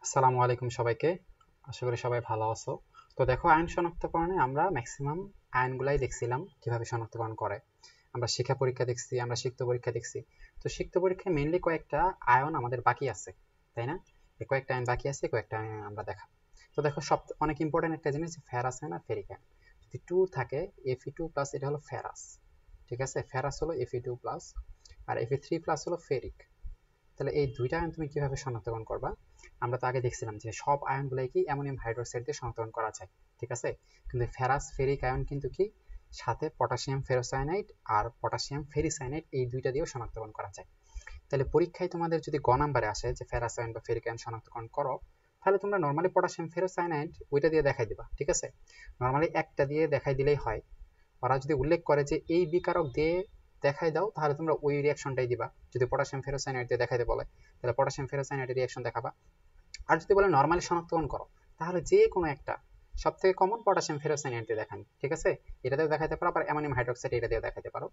আসসালামু আলাইকুম সবাইকে। আশা করি সবাই ভালো আছো। তো দেখো, আয়ন শনাক্তকরণে আমরা ম্যাক্সিমাম আয়নগুলাই দেখছিলাম কিভাবে শনাক্তকরণ করে। আমরা শিক্ষা পরীক্ষা দেখছি, আমরা সিক্ত পরীক্ষা দেখছি। তো সিক্ত পরীক্ষায় মেইনলি কয়েকটা আয়ন আমাদের বাকি আছে, তাই না? এই কয়েকটা আয়ন বাকি আছে, কয়েকটা আয়ন আমরা দেখাবো। তো দেখো, অনেক ইম্পর্টেন্ট একটা জিনিস, ফেরাস আয়ন আর ফেরিক আয়ন। যদি 2 থাকে, Fe2+, এটা হলো ফেরাস। ঠিক আছে, ফেরাস হলো Fe2+, আর Fe3+ হলো ফেরিক। তাহলে এই দুইটা আয়ন তুমি কিভাবে শনাক্তকরণ করবা? আমরা তো আগে দেখছিলাম যে সব আয়নগুলাই কি অ্যামোনিয়াম হাইড্রোক্সাইড দিয়ে শনাক্তকরণ করা যায়, ঠিক আছে? কিন্তু ফেরাস ফেরিক আয়ন কিন্তু কি সাথে পটাশিয়াম ফেরোসায়ানাইড আর পটাশিয়াম ফেরিসায়ানাইড, এই দুইটা দিয়েও শনাক্তকরণ করা যায়। তাহলে পরীক্ষায় তোমাদের যদি গ নাম্বারে আসে যে ফেরাস আয়ন বা ফেরিক আয়ন শনাক্তকরণ করো, তাহলে তোমরা নর্মালি পটাশিয়াম ফেরোসায়ানাইড ওইটা দিয়ে দেখাই দিবা, ঠিক আছে? নর্মালি একটা দিয়ে দেখাই দিলেই হয়। ওরা যদি উল্লেখ করে যে এই বিকারক দিয়ে দেখাই দাও, তাহলে তোমরা ওই রিয়াকশনটাই দিবা। যদি পটাশিয়াম ফেরোসায়ানাইড দিয়ে দেখাইতে বলে, তাহলে পটাশিয়াম ফেরোসায়ানাইডের রিয়াকশন দেখাবা। আর যদি বলে নরমালি শনাক্তকরণ করো, তাহলে যে কোনো একটা, সব থেকে কমন পটাশিয়াম ফেরোসায়ানাইড দিয়ে দেখান, ঠিক আছে? এটা দিয়ে দেখাইতে পারো, আবার অ্যামোনিয়াম হাইড্রোক্সাইড এটা দিয়ে দেখাইতে পারো।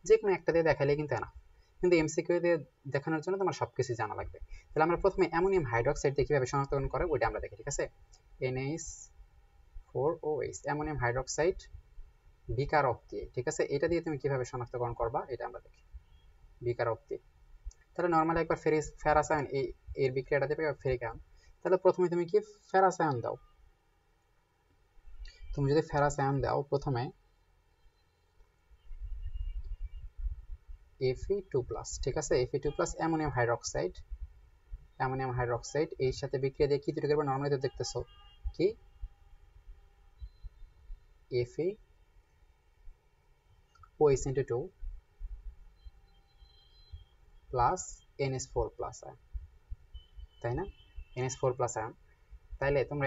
যে কোনো একটা দিয়ে দেখাইলে কিন্তু এনাফ। কিন্তু এমসিকিউ দিয়ে দেখানোর জন্য তোমার সবকিছু জানা লাগবে। তাহলে আমরা প্রথমে অ্যামোনিয়াম হাইড্রোক্সাইড দিয়ে কিভাবে শনাক্তকরণ করে ওইটা আমরা দেখি, ঠিক আছে? NH4OH অ্যামোনিয়াম হাইড্রোক্সাইড বিকারক দিয়ে, ঠিক আছে? এটা দিয়ে তুমি কিভাবে শনাক্তকরণ করবা এটা আমরা দেখি। বিকারক দিয়ে, তাহলে নর্মালি একবার ফেরাস আয়ন এর বিক্রিয়াটা দেবে ফেরিক আয়ন। তাহলে প্রথমে তুমি কি ফেরাস আয়ন দাও। তুমি যদি ফেরাস আয়ন দাও প্রথমে Fe2+, ঠিক আছে? Fe2+ অ্যামোনিয়াম হাইড্রোক্সাইড এর সাথে বিক্রিয়া দিয়ে কি তৈরি করবে? নর্মালি তো দেখতেছো কি FeOH2 প্লাস NH4+ আয়ন, তাই না? NH4+ ion. তাইলে তোমরা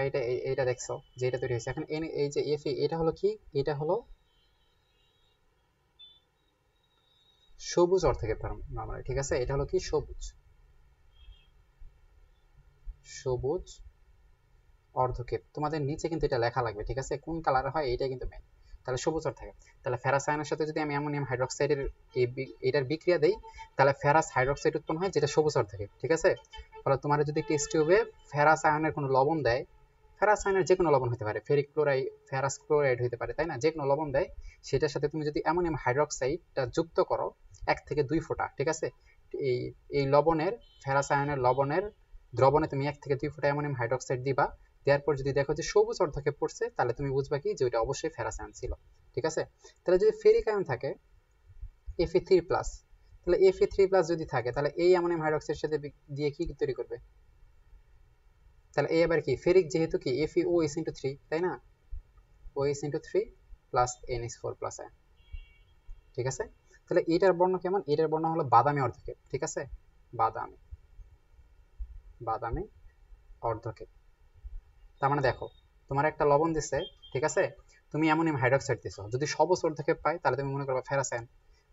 এটা দেখছো যে এটা তৈরি হয়েছে। এখন এই যে Fe, এটা হলো কি? এটা হলো সবুজ অর্ধকের নরমালি, ঠিক আছে? এটা হলো কি? সবুজ সবুজ অর্ধকেপ। তোমাদের নিচে কিন্তু এটা লেখা লাগবে, ঠিক আছে? কোন কালার হয় এটা কিন্তু মেইন। তাহলে সবুজ অর্ধকেপ। তাহলে ফেরাস আয়নের সাথে যদি আমি অ্যামোনিয়াম হাইড্রোক্সাইডের এটার বিক্রিয়া দেই, তাহলে ফেরাস হাইড্রোক্সাইড উৎপন্ন হয়, যেটা সবুজ অর্ধকেপ, ঠিক আছে? ফলে তোমার যদি টেস্ট টিউবে ফেরাস আয়নের কোনো লবণ দেয়, ফেরাস আয়নের যে কোনো লবণ হতে পারে, ফেরিক ক্লোরাইড, ফেরাস ক্লোরাইড হতে পারে, তাই না? যে কোনো লবণ দেয়, সেটার সাথে তুমি যদি অ্যামোনিয়াম হাইড্রোক্সাইডটা যুক্ত করো 1 থেকে 2 ফোঁটা, ঠিক আছে? এই এই লবণের, ফেরাস আয়নের লবণের দ্রবণে তুমি 1 থেকে 2 ফোঁটা অ্যামোনিয়াম হাইড্রোক্সাইড দিবা। দেওয়ার পর যদি দেখো যে সবুজ অর্ধকে পড়ছে, তাহলে তুমি বুঝবা কি যে ওইটা অবশ্যই ফেরাস আয়ন ছিল, ঠিক আছে? তাহলে যদি ফেরিক আয়ন থাকে Fe3+, তাহলে Fe3+ যদি থাকে, তাহলে এই অ্যামোনিয়াম হাইড্রোক্সাইডের সাথে দিয়ে কি তৈরি করবে? তাহলে এই আবার কি? ফেরিক যেহেতু কি FeOH3, তাই না? OH3 প্লাস NH4+ আয়ন, ঠিক আছে? তাহলে এটার বর্ণ কেমন? এটার বর্ণ হলো বাদামি অর্ধকেপ, ঠিক আছে? বাদামি বাদামি অর্ধকেপ। তার মানে দেখো, তোমার একটা লবণ দিছে, ঠিক আছে? তুমি অ্যামোনিয়াম হাইড্রোক্সাইড দিছো। যদি সবুজ অর্ধক্ষেপ পাই, তাহলে তুমি মনে করবা ফেরাস আয়ন।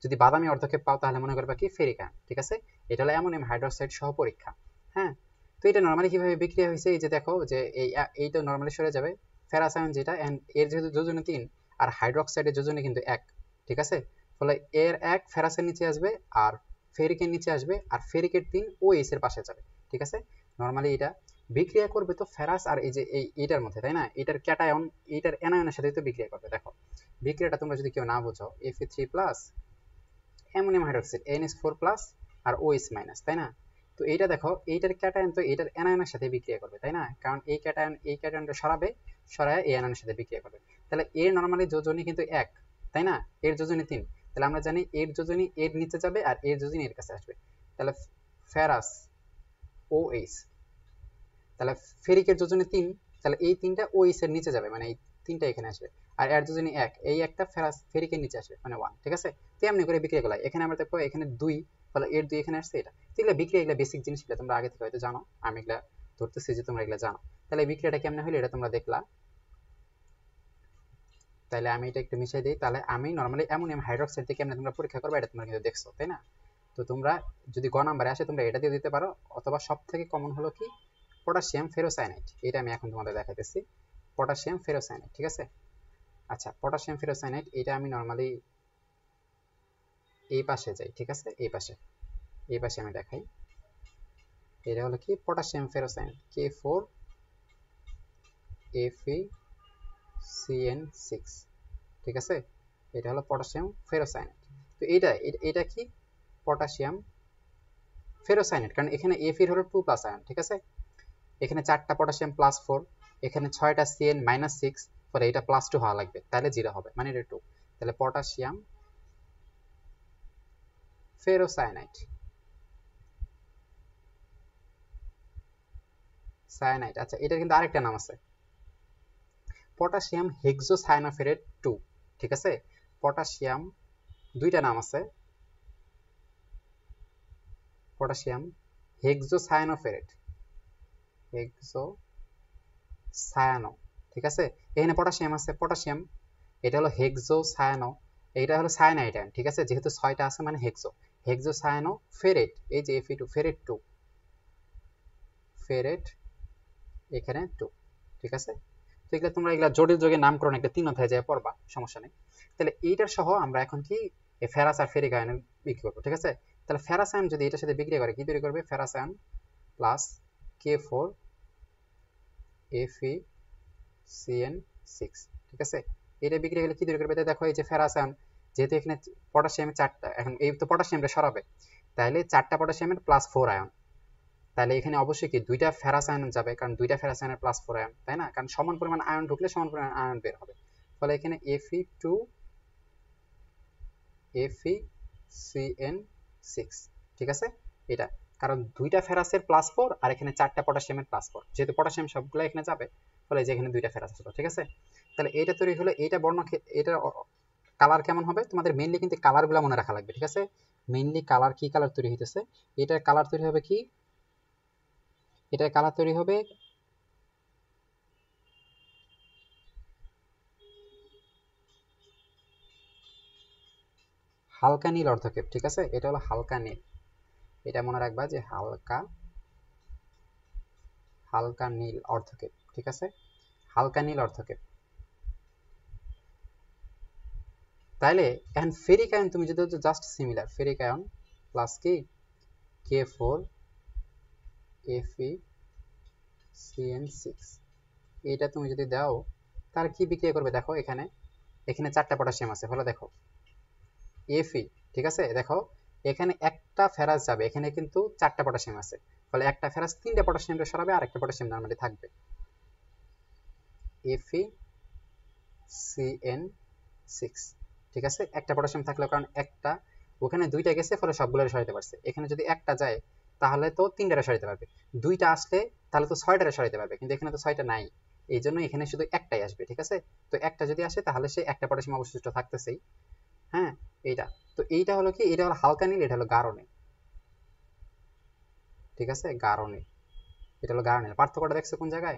যদি বাদামি অর্ধক্ষেপ পাও, তাহলে মনে করবা কি? ফেরিক আয়ন, ঠিক আছে? এটা হলো অ্যামোনিয়াম হাইড্রোক্সাইড সহ পরীক্ষা। হ্যাঁ, তো এটা নর্মালি কিভাবে বিক্রিয়া হয়েছে? এই যে দেখো যে এইটা নর্মালি সরে যাবে, ফেরাস আয়ন যেটা, এর যেহেতু যোজনী 3 আর হাইড্রোক্সাইডের যোজনী কিন্তু 1, ঠিক আছে? ফলে এর 1 ফেরাসের নিচে আসবে, আর ফেরিকের নিচে আসবে, আর ফেরিকের 3 OH এর পাশে যাবে, ঠিক আছে? নর্মালি এটা বিক্রিয়া করবে তো ফেরাস আর এই যে এইটার মধ্যে, তাই না? এটার ক্যাটায়ন এইটার অ্যানায়নের সাথে তো বিক্রিয়া করবে। দেখো, বিক্রিয়াটা তোমরা যদি কেউ না বুঝো, Fe3+ অ্যামোনিয়াম হাইড্রোক্সাইড NH4+ আর OH-, তাই না? তো এইটা দেখো, এইটার ক্যাটায়ন তো এইটার অ্যানায়নের সাথে বিক্রিয়া করবে, তাই না? কারণ এই ক্যাটায়নটা সরাবে, সরায় এই অ্যানায়নের সাথে বিক্রিয়া করবে। তাহলে এর নর্মালি যোজনী কিন্তু 1, তাই না? এর যোজনী 3। তাহলে আমরা জানি এর যোজনী এর নিচে যাবে, আর এর যোজনী এর কাছে আসবে। তাহলে ফেরাস OH, তাহলে ফেরিকের যোজনী 3, তাহলে এই 3টা OH এর নিচে যাবে, মানে এই 3টা এখানে আসবে। আর এর যোজনী 1, এই একটা ফেরিকের নিচে আসবে, মানে 1, ঠিক আছে? তো এমনি করে বিক্রিয়া গুলো। এখানে আমরা দেখো এখানে 2, তাহলে এর 2 এখানে আসছে, এটা তো এগুলা বিক্রিয়া, এগুলা বেসিক জিনিস, এগুলা তোমরা আগে থেকে হয়তো জানো। আমি এগুলা ধরতেছি যে তোমরা এগুলা জানো। তাহলে এই বিক্রিয়াটা কেমনে হলো এটা তোমরা দেখলা। তাহলে আমি এটা একটু মিশিয়ে দিই। তাহলে আমি নর্মালি অ্যামোনিয়াম হাইড্রোক্সাইড থেকে কেমনে তোমরা পরীক্ষা করবে এটা তোমরা কিন্তু দেখছো, তাই না? তো তোমরা যদি গ নাম্বারে আসে, তোমরা এটা দিয়ে দিতে পারো, অথবা সব থেকে কমন হলো কি? Potassium ferrocyanide. এটা আমি এখন তোমাদের দেখাইতেছি, পটাশিয়াম ফেরোসায়ানাইড, ঠিক আছে? আচ্ছা, পটাশিয়াম ফেরোসায়ানাইড এটা আমি নর্মালি এই পাশে যাই, ঠিক আছে? এই পাশে আমি দেখাই। এটা হলো কি পটাশিয়াম ফেরোসায়ানেট K4FeCN6, ঠিক আছে, এটা হলো পটাশিয়াম ফেরোসায়ানেট। তো এটা কি পটাশিয়াম ফেরোসায়ানেট, কারণ এখানে Fe হলো 2+ আয়ন, ঠিক আছে, এখানে 4টা পটাশিয়াম +4, এখানে 6টা CN-6, ফলে এটা +2 হওয়া লাগবে, তাহলে 0 হবে, মানে এটা 2, তাহলে পটাশিয়াম ফেরোসায়ানাইট সায়ানাইট। আচ্ছা, এটার কিন্তু আরেকটা নাম আছে, পটাশিয়াম হেক্সোসায়ানোফেরেট 2, ঠিক আছে, পটাশিয়াম দুইটা নাম আছে, পটাশিয়াম হেক্সোসায়ানোফেরেট, হেক্সোসায়ানো, ঠিক আছে, এখানে পটাশিয়াম আছে, পটাশিয়াম এটা হলো হেক্সোসায়ানো, এটা হলো সায়ানাইড আয়ন, ঠিক আছে, যেহেতু 6টা আছে মানে হেক্সোসায়ানো ফেরেট, এই যে Fe2 ফেরেট 2, ফেরেট এখানে 2, ঠিক আছে। তো এগুলো তোমরা এগুলা জটিল যোগের নামকরণ একটা 3 অধ্যায়ে যায় পড়বা, সমস্যা নেই। তাহলে এইটার সহ আমরা এখন কি ফেরাস আর ফেরিক আয়ন বিক্রি করবো, ঠিক আছে। তাহলে ফেরাস আয়ন যদি এটার সাথে বিক্রিয়া করে কি তৈরি করবে, ফেরাস আয়ন প্লাস K4FeCN6, ঠিক আছে, এটা বিক্রিয়া গেলে কি তৈরি করবে, দেখো এই যে ফেরাস আয়ন, যেহেতু এখানে পটাশিয়ামের 4টা, এখন এই তো পটাশিয়ামটা সরাবে, তাহলে 4টা পটাশিয়ামের +4 আয়ন, তাহলে এখানে অবশ্যই কি 2টা ফেরাস আয়ন যাবে, কারণ 2টা ফেরাস আয়নের +4 আয়ন, তাই না, কারণ সমান পরিমাণ আয়ন ঢুকলে সমান পরিমাণ আয়ন বের হবে, ফলে এখানে Fe2FeCN6, ঠিক আছে, এটা কারণ 2টা ফেরাসের +4 আর এখানে 4টা পটাশিয়ামের +4, যেহেতু পটাশিয়াম সবগুলো এখানে যাবে, ফলে যে এখানে 2টা ফেরাস আসলো, ঠিক আছে। তাহলে এটা তৈরি হলো, এইটা এটা কালার কেমন হবে, তোমাদের মেইনলি কিন্তু কালারগুলো মনে রাখা লাগবে, ঠিক আছে, মেইনলি কালার কি কালার তৈরি হইতেছে, এটার কালার তৈরি হবে কি, এটার কালার তৈরি হবে হালকা নীল অর্ধকেপ, ঠিক আছে, এটা হলো হালকা নীল, এটা মনে রাখবা যে হালকা নীল অর্ধকেপ, ঠিক আছে, হালকা নীল অর্ধকেপ। তাইলে এখন ফেরিক আয়ন তুমি যদি just similar, ferric ion plus কি K4FeCN6, এটা তুমি যদি দাও তার কি বিক্রিয়া করবে, দেখো এখানে 4টা পটাশিয়াম আছে, ফলে দেখো Fe, ঠিক আছে, দেখো এখানে একটা ফেরাস যাবে, এখানে কিন্তু 4টা পটাশিয়াম আছে, ফলে একটা ফেরাস 3টা পটাশিয়ামটা সরাবে আর একটা পটাশিয়াম নরমালি থাকবে, FeCN6, ঠিক আছে, একটা পটাশিয়াম থাকলেও, কারণ একটা ওখানে 2টা গেছে, ফলে সবগুলো সরাইতে পারছে, এখানে যদি একটা যায় তাহলে তো 3টারে সরাইতে পারবে, 2টা আসলে তাহলে তো 6টারে সরাইতে পারবে, কিন্তু এখানে তো 6টা নাই, এই জন্য এখানে শুধু একটাই আসবে, ঠিক আছে। তো একটা যদি আসে তাহলে সে একটা পটাশিয়াম অবশিষ্ট থাকতেছেই, হ্যাঁ, এইটা, তো এইটা হলো কি, এটা হলো হালকা নীল, এটা হলো গাঢ় নীল, ঠিক আছে, গাঢ় নীল, এটা হলো গাঢ় নীল, পার্থক্যটা দেখছো কোন জায়গায়,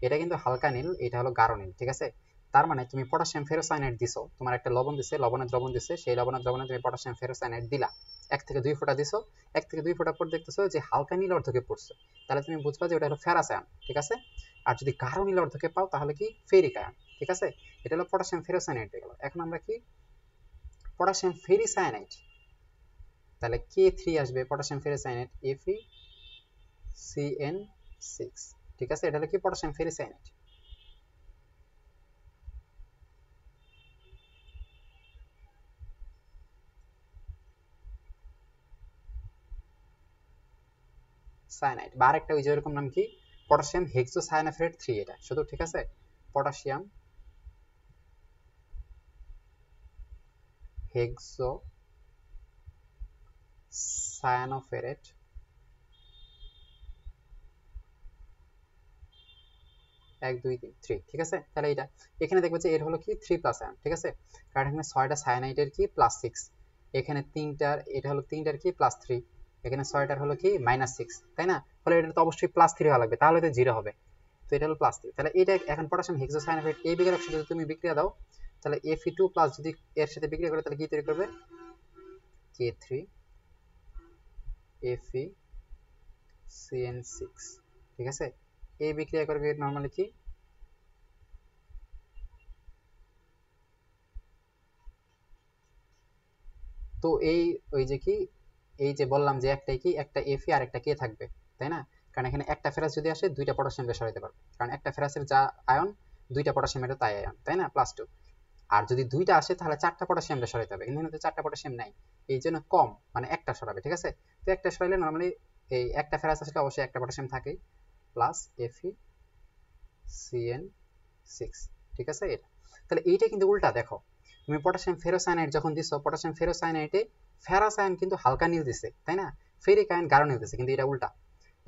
এটা কিন্তু হালকা নীল, এটা হলো গাঢ় নীল, ঠিক আছে। তার মানে তুমি পটাশিয়াম ফেরোসায়ানাইড দিছো, তোমার একটা লবণ দিছে, লবণের দ্রবণ দিছে, সেই লবণের দ্রবণে তুমি পটাশিয়াম ফেরোসায়ানাইড দিলা, 1 থেকে 2 ফোঁটা দিছো, 1 থেকে 2 ফোঁটা পর দেখতেছো যে হালকা নীল অর্ধকে পড়ছে, তাহলে তুমি বুঝবা যে ওটা হলো ফেরাস আয়ন, ঠিক আছে। আর যদি গাঢ় নীল অর্ধকে পাও তাহলে কি ফেরিক আয়ন, ঠিক আছে। এটা হলো পটাশিয়াম ফেরোসায়ানাইড গেল। এখন আমরা কি পটাশিয়াম ফেরিসায়ানাইড, তাহলে K3 আসবে, পটাশিয়াম ফেরিসায়ানাইড FeCN6, ঠিক আছে, এটা হলো কি পটাশিয়াম ফেরিসায়ানাইড। সায়ানাইড বা আরেকটা ওই যে এরকম নাম কি পটাশিয়াম হেক্সোসায়ানোফেরেট 3, এটা শুধু, ঠিক আছে, পটাশিয়াম হেক্সোসায়ানোফেরেট 1 2 3 3, ঠিক আছে। তাহলে এটা এখানে দেখবে যে এর হলো কি 3+ আয়ন, ঠিক আছে, কারণ এখানে 6টা সায়ানাইডের কি +6, এখানে 3টার, এটা হলো 3টার কি +3, এখানে 6টার হলো কি -6, তাই না, ফলে এটা তো অবশ্যই +3 হওয়া লাগবে, তাহলে তো 0 হবে, তো এটা হলো +3, তাহলে এটা এখন পটাশিয়াম হেক্সোসায়ানোফেরেট এই বিক্রিয়ার সাথে তুমি বিক্রিয়া দাও, তাহলে Fe2+ যদি এর সাথে বিক্রিয়া করে তাহলে কি তৈরি করবে, K3FeCN6, ঠিক আছে, এই বিক্রিয়া করবে নরমালি কি, তো এই ওই যে কি, এই যে বললাম যে একটাই কি একটা Fe আর একটা K থাকবে, তাই না? কারণ এখানে একটা ফেরাস যদি আসে দুইটা পটাশিয়ামকে সরাইতে পারবে, কারণ একটা ফেরাসের যা আয়ন দুইটা পটাশিয়ামেরও তাই আয়ন, তাই না, +2। আর যদি দুইটা আসে তাহলে চারটা পটাশিয়ামকে সরাইতে হবে, কিন্তু এখানে চারটা পটাশিয়াম নাই, এই জন্য কম, মানে একটা সরাবে, ঠিক আছে। তো একটা সরাইলে নর্মালি এই একটা ফেরাস আসলে অবশ্যই একটা পটাশিয়াম থাকেই, প্লাস FeCN6, ঠিক আছে। এটা তাহলে এইটা কিন্তু উল্টা, দেখো তুমি পটাশিয়াম ফেরোসায়ানাইড যখন দিছো, পটাশিয়াম ফেরোসায়ানাইডে ফেরাস আয়ন কিন্তু হালকা নীল দিছে, তাই না, ফেরিক আয়ন গাঢ় নীল দিছে, কিন্তু এটা উল্টা,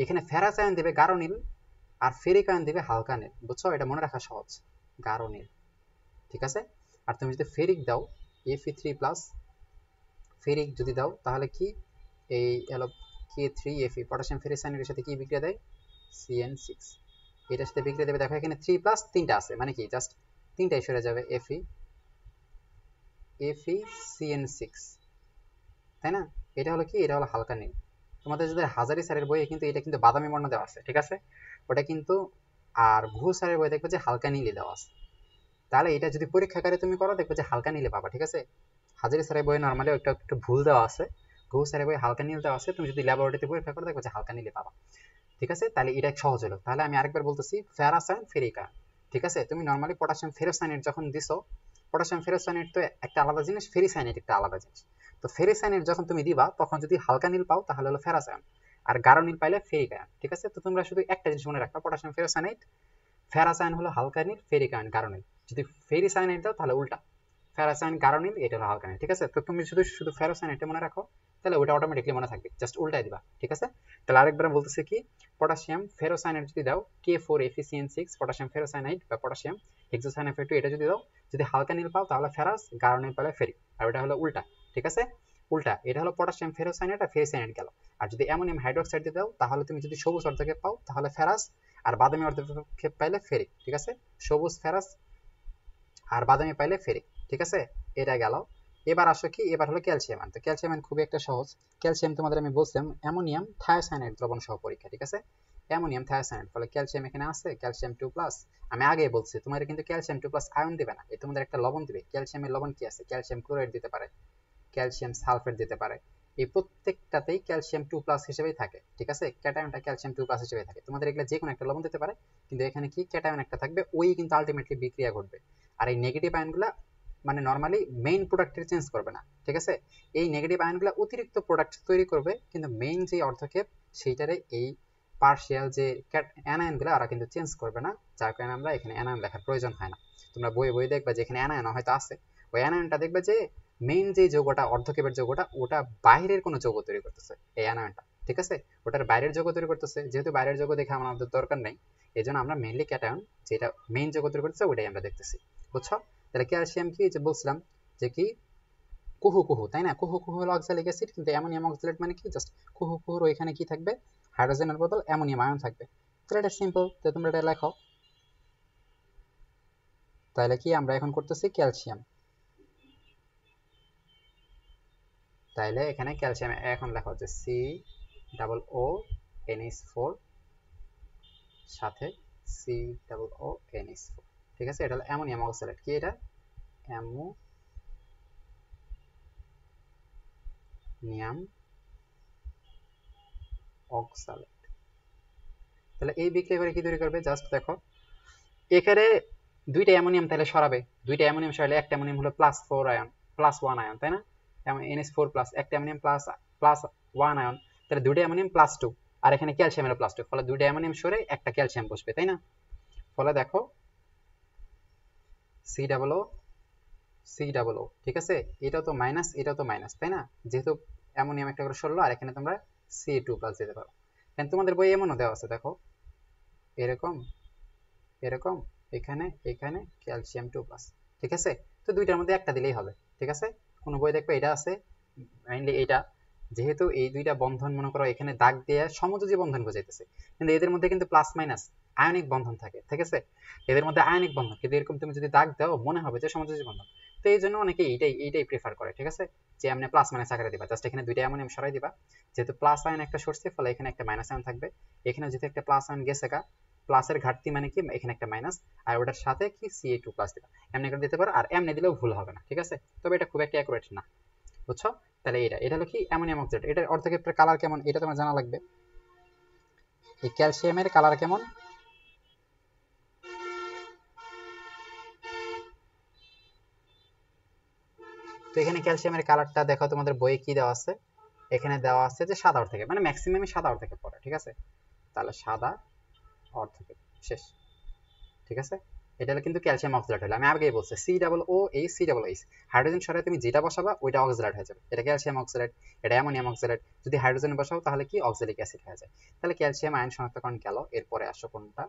এখানে ফেরাস আয়ন দেবে গাঢ় নীল আর ফেরিক আয়ন দেবে হালকা নীল, বুঝছো, এটা মনে রাখা সহজ, গাঢ় নীল, ঠিক আছে। আর তুমি যদি ফেরিক দাও Fe3+, ফেরিক যদি দাও তাহলে কি এই এলো K3Fe, পটাশিয়াম ফেরোসায়ানাইডের সাথে কি বিক্রিয়া দেয়, CN6, এটার সাথে বিক্রিয়া দেবে, দেখো এখানে 3+ তিনটা আছে, মানে কি জাস্ট তিনটাই সরে যাবে, FeCN6, তাই না। এটা হলো কি, এটা হলো হালকা নীল। তোমাদের যদি হাজারি স্যারের বইয়ে কিন্তু এটা কিন্তু বাদামি বর্ণ দেওয়া আছে, ঠিক আছে, ওটা কিন্তু, আর ঘু স্যারের বই দেখবে যে হালকা নীলে দেওয়া আছে। তাহলে এটা যদি পরীক্ষাগারে তুমি করো দেখবে যে হালকা নীলে পাবা, ঠিক আছে। হাজারি স্যারের বইয়ে নর্মালি ওটা একটু ভুল দেওয়া আছে, ঘু স্যারের বইয়ে হালকা নীল দেওয়া আছে, তুমি যদি ল্যাবরেটরিতে পরীক্ষা করো দেখবে যে হালকা নীলে পাবা, ঠিক আছে। তাহলে এটা সহজ হলো। তাহলে আমি আরেকবার বলতেছি, ফেরাস আয়ন ফেরিক আয়ন, ঠিক আছে। তুমি নর্মালি পটাশিয়াম ফেরোসায়ানাইড যখন দিছো, পটাশিয়াম ফেরোসায়ানাইড তো একটা আলাদা জিনিস, ফেরিসায়ানাইড একটা আলাদা জিনিস। তো ফেরিসায়ানাইড যখন তুমি দিবা তখন যদি হালকা নীল পাও তাহলে হলো ফেরাস আয়ন, আর গাঢ় নীল পাইলে ফেরিক আয়ন, ঠিক আছে। তো তোমরা শুধু একটা জিনিস মনে রাখবা, পটাশিয়াম ফেরোসায়ানাইড ফেরাস আয়ন হলো হালকা নীল, ফেরিক আয়ন গাঢ় নীল। যদি ফেরিসায়ানাইড দাও তাহলে উল্টা, ফেরাস আয়ন গাঢ় নীল, এটা হলো হালকা নীল, ঠিক আছে। তো তুমি শুধু শুধু ফেরোসায়ানাইডটা মনে রাখো, তাহলে ওটা অটোমেটিকলি মনে থাকবে, জাস্ট উল্টাই দিবা, ঠিক আছে। তাহলে আরেকবার বলতেছি কি, পটাশিয়াম ফেরোসায়ানাইড যদি দাও K4FeCN6, পটাশিয়াম ফেরোসায়ানাইড বা পটাশিয়াম হেক্সোসায়ানাইড, এটা যদি দাও, যদি হালকা নীল পাও তাহলে ফেরাস, গাঢ় নীল পালে ফেরিক, আর ওটা হলো উল্টা, ঠিক আছে। উল্টা, এটা হলো পটাশিয়াম ফেরোসায়ানাইড আর ফেরিসায়ানাইড গেল। আর যদি অ্যামোনিয়াম হাইড্রোক্সাইড দিয়ে দাও তাহলে তুমি যদি সবুজ অর্ধক্ষেপ পাও তাহলে ফেরাস, আর বাদামি অর্ধক্ষেপ পাইলে ফেরিক, ঠিক আছে। সবুজ ফেরাস আর বাদামি পাইলে ফেরিক, ঠিক আছে। এটা গেল। এবার আসো কি, এবার হলো ক্যালসিয়াম আয়ন। তো ক্যালসিয়াম আয়ন খুবই একটা সহজ। ক্যালসিয়াম তোমাদের আমি বলছিলাম অ্যামোনিয়াম থায়োসায়ানাইড দ্রবণ সহ পরীক্ষা, ঠিক আছে। অ্যামোনিয়াম থায়োসায়ানাইড, ফলে ক্যালসিয়াম এখানে আছে, ক্যালসিয়াম 2+। আমি আগে বলছি তোমার কিন্তু ক্যালসিয়াম 2+ আয়ন দিবে না, এই তোমাদের একটা লবণ দিবে। ক্যালসিয়ামের লবণ কি আছে, ক্যালসিয়াম ক্লোরাইড দিতে পারে, ক্যালসিয়াম সালফেট দিতে পারে, এই প্রত্যেকটাতেই ক্যালসিয়াম 2+ হিসেবেই থাকে, ঠিক আছে। ক্যাটায়নটা ক্যালসিয়াম 2+ হিসেবে থাকে, তোমাদের এগুলো যে কোনো একটা লবণ দিতে পারে, কিন্তু এখানে কি ক্যাটায়ন একটা থাকবে, ওই কিন্তু আলটিমেটলি বিক্রিয়া ঘটবে। আর এই নেগেটিভ আয়নগুলা মানে নর্মালি মেইন প্রোডাক্টের চেঞ্জ করবে না, ঠিক আছে। এই নেগেটিভ আয়নগুলা অতিরিক্ত প্রোডাক্ট তৈরি করবে, কিন্তু মেইন যে অর্ধক্ষেপ সেইটারে এই পার্শিয়াল যে অ্যানায়নগুলো ওরা কিন্তু চেঞ্জ করবে না, যার কারণে আমরা এখানে অ্যানায়ন লেখার প্রয়োজন হয় না। তোমরা বইয়ে বইয়ে দেখবে যে এখানে অ্যানায়ন হয়তো আছে, ওই অ্যানায়নটা দেখবে যে মেইন যে যৌগটা, অর্ধক্ষেপের যৌগটা, ওটা বাইরের কোনো যৌগ তৈরি করতেছে এই অ্যানায়নটা, ঠিক আছে। ওটার বাইরের যৌগ তৈরি করতেছে, যেহেতু বাইরের যৌগ দেখে আমাদের দরকার নেই, এই জন্য আমরা মেইনলি ক্যাটায়ন যেটা মেইন যৌগ তৈরি করতেছে ওটাই আমরা দেখতেছি, বুঝছো। তাহলে ক্যালসিয়াম কি, যে বলছিলাম যে কি কুহু কুহু, তাই না, কুহু কুহু হলো অক্সালিক অ্যাসিড, কিন্তু অ্যামোনিয়াম অক্সালেট মানে কি, জাস্ট কুহু কুহুর ওইখানে কি থাকবে, হাইড্রোজেনের বদল অ্যামোনিয়াম আয়ন থাকবে। তাহলে এটা সিম্পল, তো তোমরা এটা লেখো। তাহলে কি আমরা এখন করতেছি ক্যালসিয়াম, তাইলে এখানে ক্যালসিয়াম এখন লেখা হচ্ছে COO NH4 সাথে COONH4, ঠিক আছে। এটা হলো অ্যামোনিয়াম অক্সালেট, কি এটা, অ্যামোনিয়াম অক্সালেট। তাহলে এই বিক্রিয়া করে কি তৈরি করবে, জাস্ট দেখো এখানে দুইটা অ্যামোনিয়াম তাহলে সরাবে, দুইটা অ্যামোনিয়াম সরালে একটা অ্যামোনিয়াম হলো +4 আয়ন, +1 আয়ন, তাই না, NH4+, একটা অ্যামোনিয়াম +1 আয়ন, তাহলে দুইটা অ্যামোনিয়াম +2, আর এখানে ক্যালসিয়াম হলো +2, ফলে দুইটা অ্যামোনিয়াম সরে একটা ক্যালসিয়াম বসবে, তাই না। ফলে দেখো COO, ঠিক আছে, এটাও তো মাইনাস, এটাও তো মাইনাস, তাই না, যেহেতু অ্যামোনিয়াম একটা করে সরলো, আর এখানে তোমরা Ca2+ দিতে পারো। কারণ তোমাদের বই এমনও দেওয়া আছে, দেখো এরকম এরকম, এখানে এখানে ক্যালসিয়াম 2+, ঠিক আছে। তো দুইটার মধ্যে একটা দিলেই হবে, ঠিক আছে। কোনো বই দেখবে এটা আছে, মেইনলি এটা, যেহেতু এই দুইটা বন্ধন মনে করো এখানে দাগ দিয়ে সমযোজী বন্ধন বোঝাইতেছে, কিন্তু এদের মধ্যে কিন্তু প্লাস মাইনাস আয়নিক বন্ধন থাকে, ঠিক আছে। এদের মধ্যে আয়নিক বন্ধন, কিন্তু এরকম তুমি যদি দাগ দাও মনে হবে যে সমযোজী বন্ধন। তো এই জন্য অনেকে এইটাই প্রেফার করে, ঠিক আছে, যে এমনি প্লাস মাইনাস আকারে দিবা, জাস্ট এখানে দুইটা অ্যামোনিয়াম সরাই দিবা, যেহেতু প্লাস আয়ন একটা সরছে, ফলে এখানে একটা মাইনাস আয়ন থাকবে, এখানে যেহেতু একটা প্লাস আয়ন গেছে গা, প্লাসের ঘাটতি মানে কি, এখানে একটা মাইনাস, আর ওটার সাথে কি Ca2+ দিবা, এমনি করে দিতে পারো, আর এমনি দিলেও ভুল হবে না, ঠিক আছে। তবে এটা খুব একটা অ্যাকুরেট না, বুঝছো। তাহলে এটা হলো কি অ্যামোনিয়াম অক্সাইড, এটার অর্ধক্ষেত্রের কালার কেমন এটা তোমার জানা লাগবে। এই ক্যালসিয়ামের কালার কেমন? তো এখানে ক্যালসিয়ামের কালারটা দেখো তোমাদের বইয়ে কি দেওয়া আছে, এখানে দেওয়া আছে যে সাদা অর্ধেকে, মানে ম্যাক্সিমামই সাদা অর্ধেকে পড়ে, ঠিক আছে? তাহলে সাদা অর্ধেকে শেষ, ঠিক আছে? এটা হলো কিন্তু ক্যালসিয়াম অক্সালেট হলো, আমি আগেই বলছি C double O H C double H, hydrogen সরে তুমি যেটা বসাবা ওইটা অক্সালেট হয়ে যাবে, এটা ক্যালসিয়াম অক্সালেট, এটা অ্যামোনিয়াম অক্সালেট। যদি হাইড্রোজেন বসাও তাহলে কি অক্সালিক অ্যাসিড হয়ে যায়। তাহলে ক্যালসিয়াম আয়ন শনাক্তকরণ গেল, এরপরে আসো কোনটা,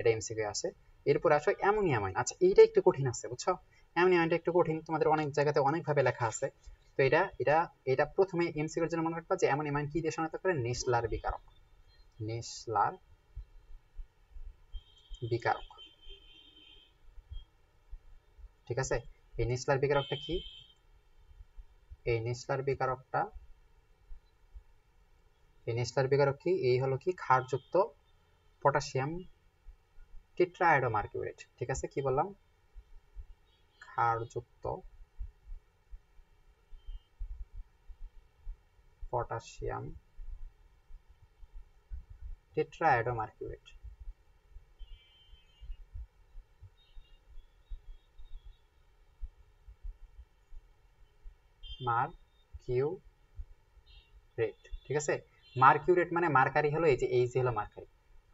এটা এমসিকিউ আসে। এরপরে আসো অ্যামোনিয়াম আয়ন। আচ্ছা এইটা একটু কঠিন আছে বুঝছো, অ্যামোনিয়াম আয়নটা একটু কঠিন, তোমাদের অনেক জায়গাতে অনেকভাবে লেখা আছে। তো এটা এটা এটা প্রথমে এমসিকিউর জন্য মনে রাখবা যে অ্যামোনিয়াম আয়ন কি দিয়ে শনাক্ত করে, নেসলার বিকারক, নেসলার বিকারক, ঠিক আছে? এই নেসলার বিকারকটা কি? এই নেসলার বিকারকটা, এই নেসলার বিকারক কি? এই হলো কি ক্ষারযুক্ত পটাশিয়াম টেট্রাআয়োডোমার্কিউরেট, ঠিক আছে? কি বললাম? ক্ষারযুক্ত পটাশিয়াম টেট্রাআয়োডোমার্কিউরেট, মারকিউরেট, ঠিক আছে? মারকিউরেট মানে মার্কারি হলো এই যে হলো মার্কারি,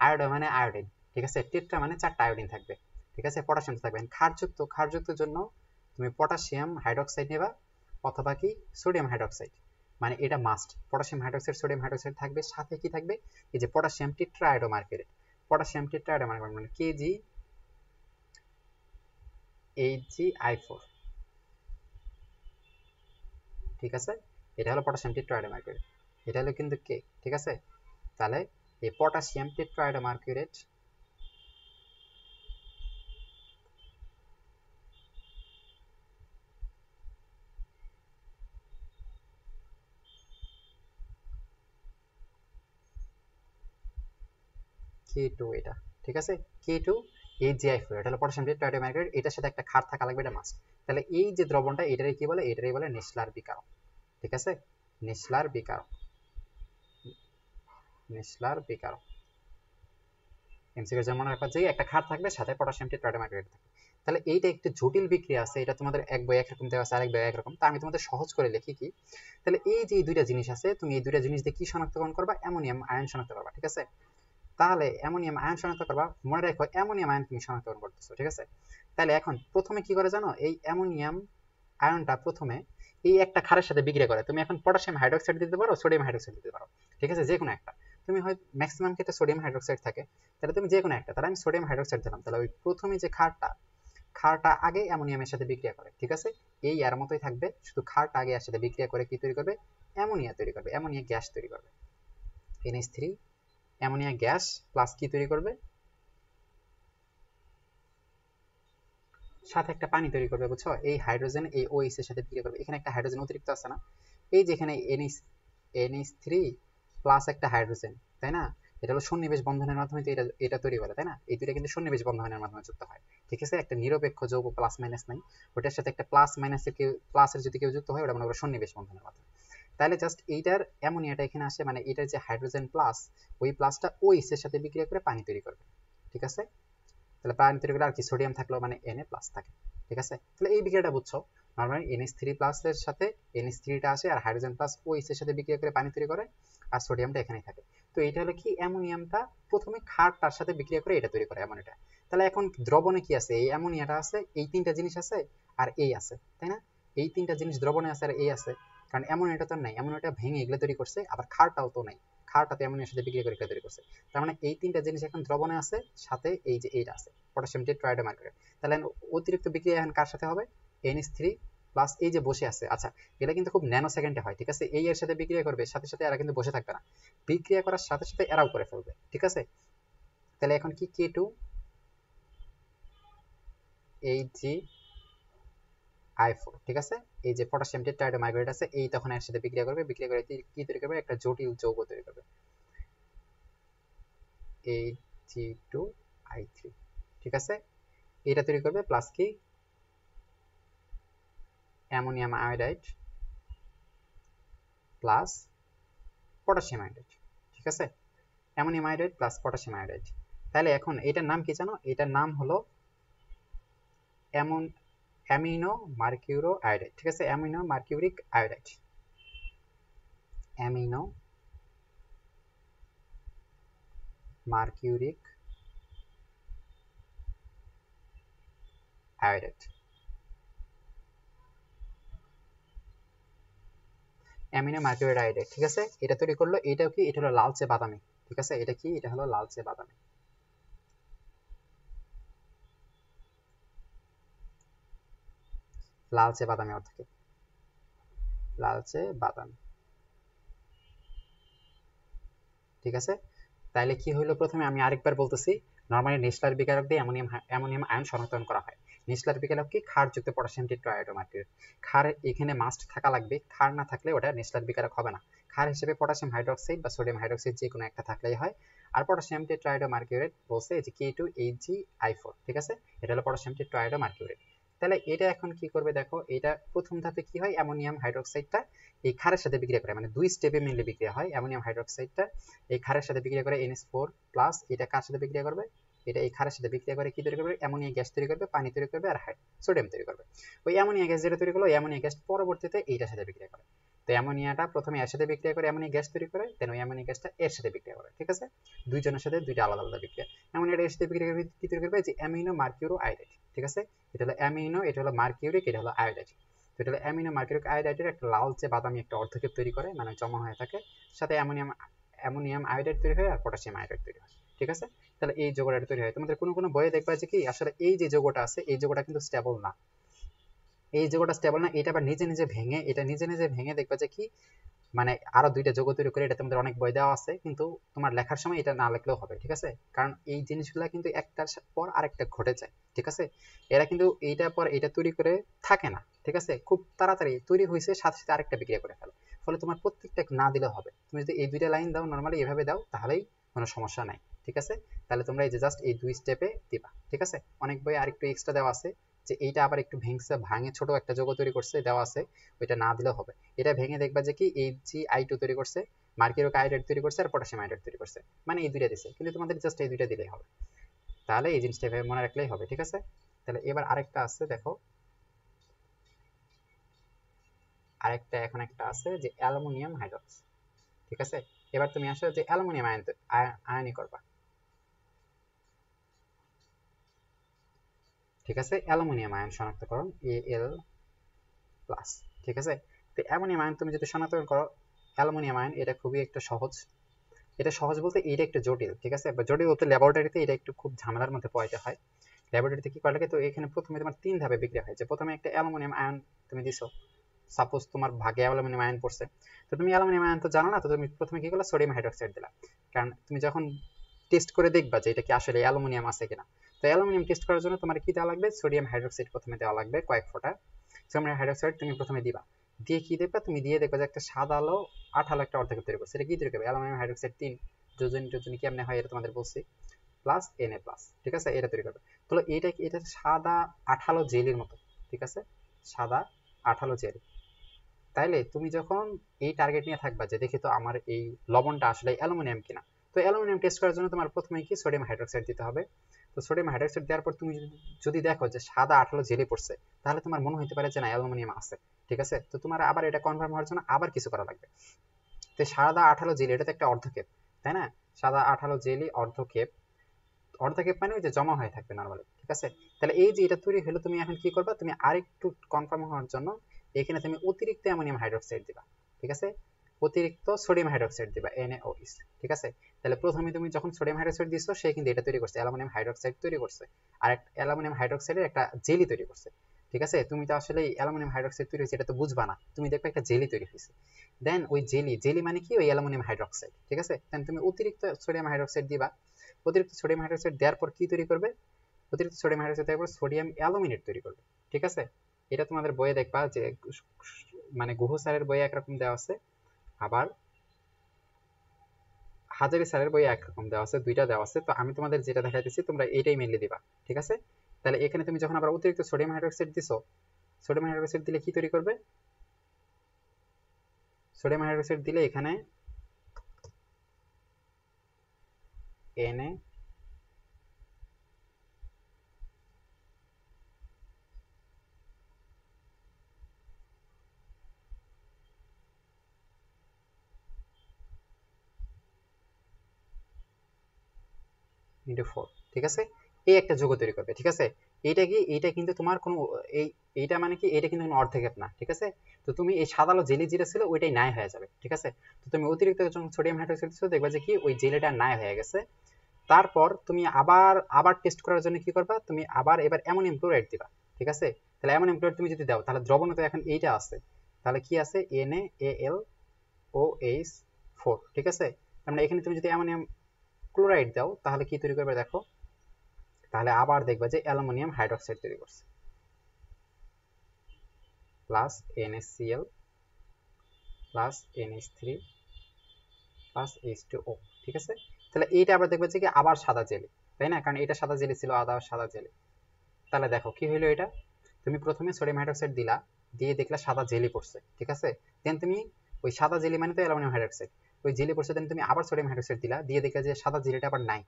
আয়োডো মানে আয়োডিন, ঠিক আছে? টেট্রা মানে 4টা আয়োডিন থাকবে, ঠিক আছে? পটাশিয়াম থাকবে। ক্ষারযুক্ত, ক্ষারযুক্তের জন্য তুমি পটাশিয়াম হাইড্রোক্সাইড নেবা অথবা কি সোডিয়াম হাইড্রোক্সাইড, মানে এটা must, potassium hydroxide sodium hydroxide থাকবে, সাথে কি থাকবে, এই যে পটাশিয়াম টেট্রাআয়োডোমার্কিউরেট, পটাশিয়াম টেট্রাআয়োডোমার্কিউরেট মানে KgHgI4, ঠিক আছে? এটা হলো পটাশিয়াম টেট্রাআয়োডোমার্কিউরেট, এটা হলো কিন্তু কে, ঠিক আছে? তাহলে এই পটাশিয়াম টেট্রাআয়োডোমার্কিউরেট K2, এটা ঠিক আছে? K2 AgI4, এটা হলো পটাশিয়াম টেট্রাআয়োডোমার্কিউরেট, এটার সাথে একটা ক্ষার থাকা লাগবে, এটা মাস্ট। তাহলে এই যে দ্রবণটা এটারই কি বলে, এটারই বলে নেসলার বিকারক, ঠিক আছে? নেসলার বিকারক, নেসলার বিকারক। এমসিকিউ যেমন রাখবা যে একটা ক্ষার থাকবে সাথে পটাশিয়াম টেট্রাআয়োডোমার্কিউরেট থাকবে। তাহলে এইটা একটু জটিল বিক্রিয়া আছে, এটা তোমাদের এক বই একরকম দেওয়া আছে, আরেক বই একরকম, তা আমি তোমাদের সহজ করে লিখি কি। তাহলে এই যে এই দুইটা জিনিস আছে, তুমি এই দুইটা জিনিস দিয়ে কি শনাক্তকরণ করবা, অ্যামোনিয়াম আয়ন শনাক্ত করবা, ঠিক আছে? তাহলে অ্যামোনিয়াম আয়ন শনাক্ত করবা, মনে রাখো অ্যামোনিয়াম আয়ন তুমি শনাক্তকরণ করতেছো, ঠিক আছে? তাহলে এখন প্রথমে কি করে জানো, এই অ্যামোনিয়াম আয়নটা প্রথমে এই একটা ক্ষারের সাথে বিক্রিয়া করে, তুমি এখন পটাশিয়াম হাইড্রোক্সাইড দিতে পারো, সোডিয়াম হাইড্রোক্সাইড দিতে পারো, ঠিক আছে? যে কোনো একটা, তুমি হয় ম্যাক্সিমাম ক্ষেত্রে সোডিয়াম হাইড্রোক্সাইড থাকে, তাহলে তুমি যে কোনো একটা, তাহলে আমি সোডিয়াম হাইড্রোক্সাইড দিলাম। তাহলে ওই প্রথমে যে ক্ষারটা, ক্ষারটা আগে অ্যামোনিয়ামের সাথে বিক্রিয়া করে, ঠিক আছে? এই এর মতোই থাকবে, শুধু ক্ষারটা আগে এর সাথে বিক্রিয়া করে কি তৈরি করবে, অ্যামোনিয়া তৈরি করবে, অ্যামোনিয়া গ্যাস তৈরি করবে, NH3 অ্যামোনিয়া গ্যাস প্লাস কি তৈরি করবে, সাথে একটা পানি তৈরি করবে, বুঝছো? এই হাইড্রোজেন এই OH এর সাথে বিক্রিয়া করবে, এখানে একটা হাইড্রোজেন অতিরিক্ত আছে না, এই যে এখানে NH3 প্লাস একটা হাইড্রোজেন, তাই না? এটা হলো সন্নিবেশ বন্ধনের মাধ্যমে তো এটা এটা তৈরি করে, তাই না? এই দুইটা কিন্তু সন্নিবেশ বন্ধনের মাধ্যমে যুক্ত হয়, ঠিক আছে? একটা নিরপেক্ষ যৌগ প্লাস মাইনাস নাই, ওটার সাথে একটা প্লাস মাইনাসের কেউ, প্লাসের যদি কেউ যুক্ত হয় ওটা মনে করো সন্নিবেশ বন্ধনের মাধ্যমে। তাহলে জাস্ট এইটার অ্যামোনিয়াটা এখানে আসে, মানে এটার যে হাইড্রোজেন প্লাস, ওই প্লাসটা OH এর সাথে বিক্রিয়া করে পানি তৈরি করবে, ঠিক আছে? তাহলে পানি তৈরি করলে আর কি সোডিয়াম থাকলো, মানে Na প্লাস থাকে, ঠিক আছে? তাহলে এই বিক্রিয়াটা বুঝছো, নরমালি NH3 প্লাস এর সাথে NH3 টা আসে আর হাইড্রোজেন প্লাস OH এর সাথে বিক্রিয়া করে পানি তৈরি করে, আর সোডিয়ামটা এখানেই থাকে। তো এটা হলো কি, অ্যামোনিয়ামটা প্রথমে ক্ষারটার সাথে বিক্রিয়া করে এটা তৈরি করে অ্যামোনিয়াটা। তাহলে এখন দ্রবণে কি আছে, এই অ্যামোনিয়াটা আছে, এই তিনটা জিনিস আছে, আর এই আছে, তাই না? এই তিনটা জিনিস দ্রবণে আছে আর এই আছে, কারণ অ্যামোনিয়াটা তো নাই, অ্যামোনিয়াটা ভেঙে এগুলো তৈরি করছে, আবার ক্ষারটাও তো নাই, ক্ষারটাতে অ্যামোনিয়ার সাথে বিক্রিয়া করে এগুলো তৈরি করছে। তার মানে এই তিনটা জিনিস এখন দ্রবণে আছে, সাথে এই যে এইটা আছে পটাশিয়াম টেট্রাহাইড্রোমার্কিউরেট। তাহলে অতিরিক্ত বিক্রিয়া এখন কার সাথে হবে, NH3 প্লাস এই যে বসে আছে, আচ্ছা এটা কিন্তু খুব ন্যানো সেকেন্ডে হয়, ঠিক আছে? এই এর সাথে বিক্রিয়া করবে, সাথে সাথে এরা কিন্তু বসে থাকবে না, বিক্রিয়া করার সাথে সাথে এরাও করে ফেলবে, ঠিক আছে? তাহলে এখন কি K2 AgI4, ঠিক আছে? এই যে পটাশিয়াম টেট্রাহাইড্রোমার্কিউরেট আছে, এই তখন এর সাথে বিক্রিয়া করবে, বিক্রিয়া করে কি তৈরি করবে, একটা জটিল যৌগ তৈরি করবে, Ag2I3, ঠিক আছে? এটা তৈরি করবে প্লাস কি ammonium iodide plus potassium iodide, ঠিক আছে? Ammonium iodide plus potassium iodide. তাহলে এখন এটার নাম কি জানো? এটার নাম হলো অ্যামিনো মার্কিউরো আয়োডাইড। ঠিক আছে, amino mercuric iodide, amino mercuric iodide, amino mercuric iodide. ঠিক আছে, এটা তৈরি করলো, এটাও কি, এটা হলো লালচে বাদামি। ঠিক আছে, এটা কি, এটা হলো লালচে বাদামি, লালচে বাদামি অর্থ কি, লালচে বাদামি। ঠিক আছে, তাইলে কি হইলো, প্রথমে আমি আরেকবার বলতেছি, নরমালি নিষ্লার বিকারক দিয়ে অ্যামোনিয়াম আয়ন শনাক্তকরণ করা হয়। নিষ্লার বিকারক কি, ক্ষারযুক্ত পটাশিয়াম টেট্রাআয়োডোমার্কিউরেট। ক্ষার এখানে মাস্ট থাকা লাগবে, ক্ষার না থাকলে ওটা নিষ্লার বিকারক হবে না। ক্ষার হিসেবে পটাশিয়াম হাইড্রোক্সাইড বা সোডিয়াম হাইড্রোক্সাইড যে কোনো একটা থাকলেই হয়। আর পটাশিয়াম টেট্রাআয়োডোমার্কিউরেট বলছে যে K2HgI4। ঠিক আছে, এটা হলো পটাশিয়াম টেট্রাআয়োডোমার্কিউরেট। তাহলে এটা এখন কি করবে দেখো, এটা প্রথম ধাপে কি হয়, অ্যামোনিয়াম হাইড্রোক্সাইডটা এই ক্ষারের সাথে বিক্রিয়া করে, মানে দুই স্টেপে মেনলি বিক্রিয়া হয়। অ্যামোনিয়াম হাইড্রোক্সাইডটা এই ক্ষারের সাথে বিক্রিয়া করে NH4 প্লাস, এটা কার সাথে বিক্রিয়া করবে, এটা এই ক্ষারের সাথে বিক্রিয়া করে কি তৈরি করবে, অ্যামোনিয়া গ্যাস তৈরি করবে, পানি তৈরি করবে, আর সোডিয়াম তৈরি করবে। ওই অ্যামোনিয়া গ্যাস যেটা তৈরি করলো, অ্যামোনিয়া গ্যাস পরবর্তীতে এইটার সাথে বিক্রিয়া করে। তো অ্যামোনিয়াটা প্রথমে এর সাথে বিক্রিয়া করে অ্যামোনিয়া গ্যাস তৈরি করে, দেন ওই অ্যামোনিয়া গ্যাসটা এর সাথে বিক্রিয়া করে। ঠিক আছে, দুইজনের সাথে দুইটা আলাদা আলাদা বিক্রিয়া। অ্যামোনিয়াটা এর সাথে বিক্রিয়া করে কি তৈরি করবে, যে অ্যামিনো মার্কিউরো আয়োডাইড। ঠিক আছে, এটা হলো অ্যামিনো, এটা হলো মার্কিউরিক, এটা হলো আয়োডাইড। তো এটা হলো অ্যামিনো মার্কিউরিক আয়োডাইডের একটা লালচে বাদামি একটা অর্ধকেপ তৈরি করে, মানে জমা হয়ে থাকে, সাথে অ্যামোনিয়াম আয়োডাইড তৈরি হয় আর পটাশিয়াম আয়োডাইড তৈরি হয়। ঠিক আছে, তাহলে এই যৌগটা তৈরি হয়। তোমাদের কোনো কোনো বইয়ে দেখবা যে কি, আসলে এই যে যৌগটা আছে, এই যৌগটা কিন্তু স্টেবল না, এই যৌগটা স্টেবল না, এটা আবার নিজে নিজে ভেঙে, এটা নিজে নিজে ভেঙে দেখবা যে কি, মানে আরো দুইটা যৌগ তৈরি করে। এটা তোমাদের অনেক বই দেওয়া আছে, কিন্তু তোমার লেখার সময় এটা না লিখলেও হবে। ঠিক আছে, কারণ এই জিনিসগুলা কিন্তু একটার পর আরেকটা ঘটে যায়। ঠিক আছে, এরা কিন্তু এইটার পর এটা তৈরি করে থাকে না। ঠিক আছে, খুব তাড়াতাড়ি তৈরি হয়েছে, সাথে সাথে আরেকটা বিক্রিয়া করে ফেলে। ফলে তোমার প্রত্যেকটা না দিলেও হবে, তুমি যদি এই দুইটা লাইন দাও নরমালি এভাবে দাও, তাহলেই কোনো সমস্যা নাই। ঠিক আছে, তাহলে তোমরা এই যে জাস্ট এই দুই স্টেপে দিবা। ঠিক আছে, অনেক বই আরেকটু এক্সট্রা দেওয়া আছে, যে এইটা আবার একটু ভাঙে ছোট একটা যৌগ তৈরি করছে, দেওয়া আছে, ওইটা না দিলেও হবে। এটা ভেঙে দেখবা যে কি, Hgi2 তৈরি করছে, মার্কিউরিক আয়োডাইড তৈরি করছে, আর পটাশিয়াম আয়োডাইড তৈরি করছে, মানে এই দুইটা দিছে, কিন্তু তোমাদের জাস্ট এই দুইটা দিলেই হবে। তাহলে এই জিনিসটা এভাবে মনে রাখলেই হবে। ঠিক আছে, তাহলে এবার আরেকটা আছে দেখো, আরেকটা এখন একটা আছে যে অ্যালুমিনিয়াম হাইড্রক্স। ঠিক আছে, এবার তুমি আসো যে অ্যালুমিনিয়াম আয়নি করবা। ঠিক আছে, অ্যালুমিনিয়াম আয়ন শনাক্তকরণ Al+। ঠিক আছে, তো অ্যামোনিয়াম আয়ন তুমি যদি শনাক্তকরণ করো, অ্যালুমিনিয়াম আয়ন, এটা খুবই একটা সহজ। এটা সহজ বলতে এটা একটু জটিল। ঠিক আছে, জটিল বলতে ল্যাবরেটরিতে এটা একটু খুব ঝামেলার মধ্যে পড়াইতে হয়। ল্যাবরেটরিতে কি করা লাগে, তো এখানে প্রথমে তোমার তিন ধাপে বিক্রিয়া হয়। যে প্রথমে একটা অ্যালুমিনিয়াম আয়ন তুমি দিছো, সাপোজ তোমার ভাগে অ্যালুমিনিয়াম আয়ন পড়ছে, তো তুমি অ্যালুমিনিয়াম আয়ন তো জানো না, তো তুমি প্রথমে কি করলে, সোডিয়াম হাইড্রোক্সাইড দিলা। কারণ তুমি যখন টেস্ট করে দেখবা যে এটা কি আসলে অ্যালুমিনিয়াম আছে কিনা, তো অ্যালুমিনিয়াম টেস্ট করার জন্য তোমার কি দেওয়া লাগবে, সোডিয়াম হাইড্রোক্সাইড প্রথমে দেওয়া লাগবে কয়েক ফোঁটা। সোডিয়াম হাইড্রোক্সাইড তুমি প্রথমে দিবা, দিয়ে কি দেখবা, তুমি দিয়ে দেখবা যে একটা সাদা আলো আঠালো একটা অর্ধেক তৈরি করছে। এটা কি তৈরি করবে, অ্যালুমিনিয়াম হাইড্রোক্সাইড 3 যোজনী টোজনী কেমনে হয় এটা তোমাদের বলছি, প্লাস Na+। ঠিক আছে, এটা তৈরি করবে। তাহলে এটা কি, এটা সাদা আঠালো জেলির মতো। ঠিক আছে, সাদা আঠালো জেল। তাইলে তুমি যখন এই টার্গেট নিয়ে থাকবা যে দেখি তো আমার এই লবণটা আসলে অ্যালুমিনিয়াম কিনা, তো অ্যালুমিনিয়াম টেস্ট করার জন্য তোমার প্রথমে কি, সোডিয়াম হাইড্রোক্সাইড দিতে হবে। তো সোডিয়াম হাইড্রোক্সাইড দেওয়ার পর তুমি যদি দেখো যে সাদা আঠালো জেলি পড়ছে, তাহলে তোমার মনে হতে পারে যে না, অ্যালুমিনিয়াম আছে। ঠিক আছে, তো তোমার আবার এটা কনফার্ম হওয়ার জন্য আবার কিছু করা লাগবে। তো সাদা আঠালো জেলি, এটা তো একটা অর্ধক্ষেপ, তাই না? সাদা আঠালো জেলি অর্ধক্ষেপ, অর্ধক্ষেপ মানে ওই যে জমা হয়ে থাকবে নরমালি। ঠিক আছে, তাহলে এই যে এটা তৈরি হলো, তুমি এখন কি করবা, তুমি আরেকটু কনফার্ম হওয়ার জন্য এখানে তুমি অতিরিক্ত অ্যামোনিয়াম হাইড্রোক্সাইড দিবা। ঠিক আছে, অতিরিক্ত সোডিয়াম হাইড্রোক্সাইড দিবা, NaOH। ঠিক আছে, তাহলে প্রথমে তুমি যখন সোডিয়াম হাইড্রোক্সাইড দিছো, সে কিন্তু এটা তৈরি করছে, অ্যালুমিনিয়াম হাইড্রোক্সাইড তৈরি করছে, আর একটা অ্যালুমিনিয়াম হাইড্রোক্সাইডের একটা জেলি তৈরি করছে। ঠিক আছে, তুমি তো আসলে অ্যালুমিনিয়াম হাইড্রোক্সাইড তৈরি হয়েছে এটা তো বুঝবা না, তুমি দেখবে একটা জেলি তৈরি হয়েছে। দেন ওই জেলি মানে কি, ওই অ্যালুমিনিয়াম হাইড্রোক্সাইড। ঠিক আছে, দেন তুমি অতিরিক্ত সোডিয়াম হাইড্রোক্সাইড দিবা। অতিরিক্ত সোডিয়াম হাইড্রোক্সাইড দেওয়ার পর কি তৈরি করবে, অতিরিক্ত সোডিয়াম হাইড্রোক্সাইড দেওয়ার পর সোডিয়াম অ্যালুমিনেট তৈরি করবে। ঠিক আছে, এটা তোমাদের বইয়ে দেখবা যে, মানে গুহু স্যারের বইয়ে একরকম দেওয়া আছে, আবার হাজারি স্যারের বইয়ে একরকম দেওয়া আছে, দুইটা দেওয়া আছে। তো আমি তোমাদের যেটা দেখাইতেছি তোমরা এটাই মেনলি দিবা। ঠিক আছে, তাহলে এখানে তুমি যখন আবার অতিরিক্ত সোডিয়াম হাইড্রোক্সাইড দিছো, সোডিয়াম হাইড্রোক্সাইড দিলে কি তৈরি করবে, সোডিয়াম হাইড্রোক্সাইড দিলে এখানে Na ইন্টু 4, ঠিক আছে? এই একটা যৌগ তৈরি করবে, ঠিক আছে? এইটা কি, এইটা কিন্তু তোমার কোনো এই এইটা মানে কি, এটা কিন্তু কোনো অর্ধেকের না, ঠিক আছে? তো তুমি এই সাদা আলো জেলি যেটা ছিল ওইটাই নাই হয়ে যাবে, ঠিক আছে? তো তুমি অতিরিক্ত যখন সোডিয়াম হাইড্রোক্সাইড দিচ্ছ দেখবা যে কি ওই জেলিটা নাই হয়ে গেছে। তারপর তুমি আবার আবার টেস্ট করার জন্য কি করবা, তুমি আবার এবার অ্যামোনিয়াম ক্লোরাইড দিবা, ঠিক আছে? তাহলে অ্যামোনিয়াম ক্লোরাইড তুমি যদি দাও তাহলে দ্রবণে তো এখন এইটা আছে, তাহলে কি আছে NaAlOH4, ঠিক আছে? তার মানে এখানে তুমি যদি অ্যামোনিয়াম ক্লোরাইড দাও তাহলে কি তৈরি করবে দেখো, তাহলে আবার দেখবা যে অ্যালুমিনিয়াম হাইড্রোক্সাইড তৈরি করছে plus NaCl plus NH3 plus H2O, ঠিক আছে? তাহলে এইটা আবার দেখবে যে কি আবার সাদা জেলি, তাই না? কারণ এটা সাদা জেলি ছিল, আবার সাদা জেলি। তাহলে দেখো কি হইলো, এটা তুমি প্রথমে সোডিয়াম হাইড্রোক্সাইড দিলা, দিয়ে দেখলা সাদা জেলি পড়ছে, ঠিক আছে? দেন তুমি ওই সাদা জেলি মানে তো অ্যালুমিনিয়াম হাইড্রোক্সাইড, ওই জেলি পড়ছে, দেন তুমি আবার সোডিয়াম হাইড্রোক্সাইড দিলা, দিয়ে দেখলা যে সাদা জেলিটা আবার নাই,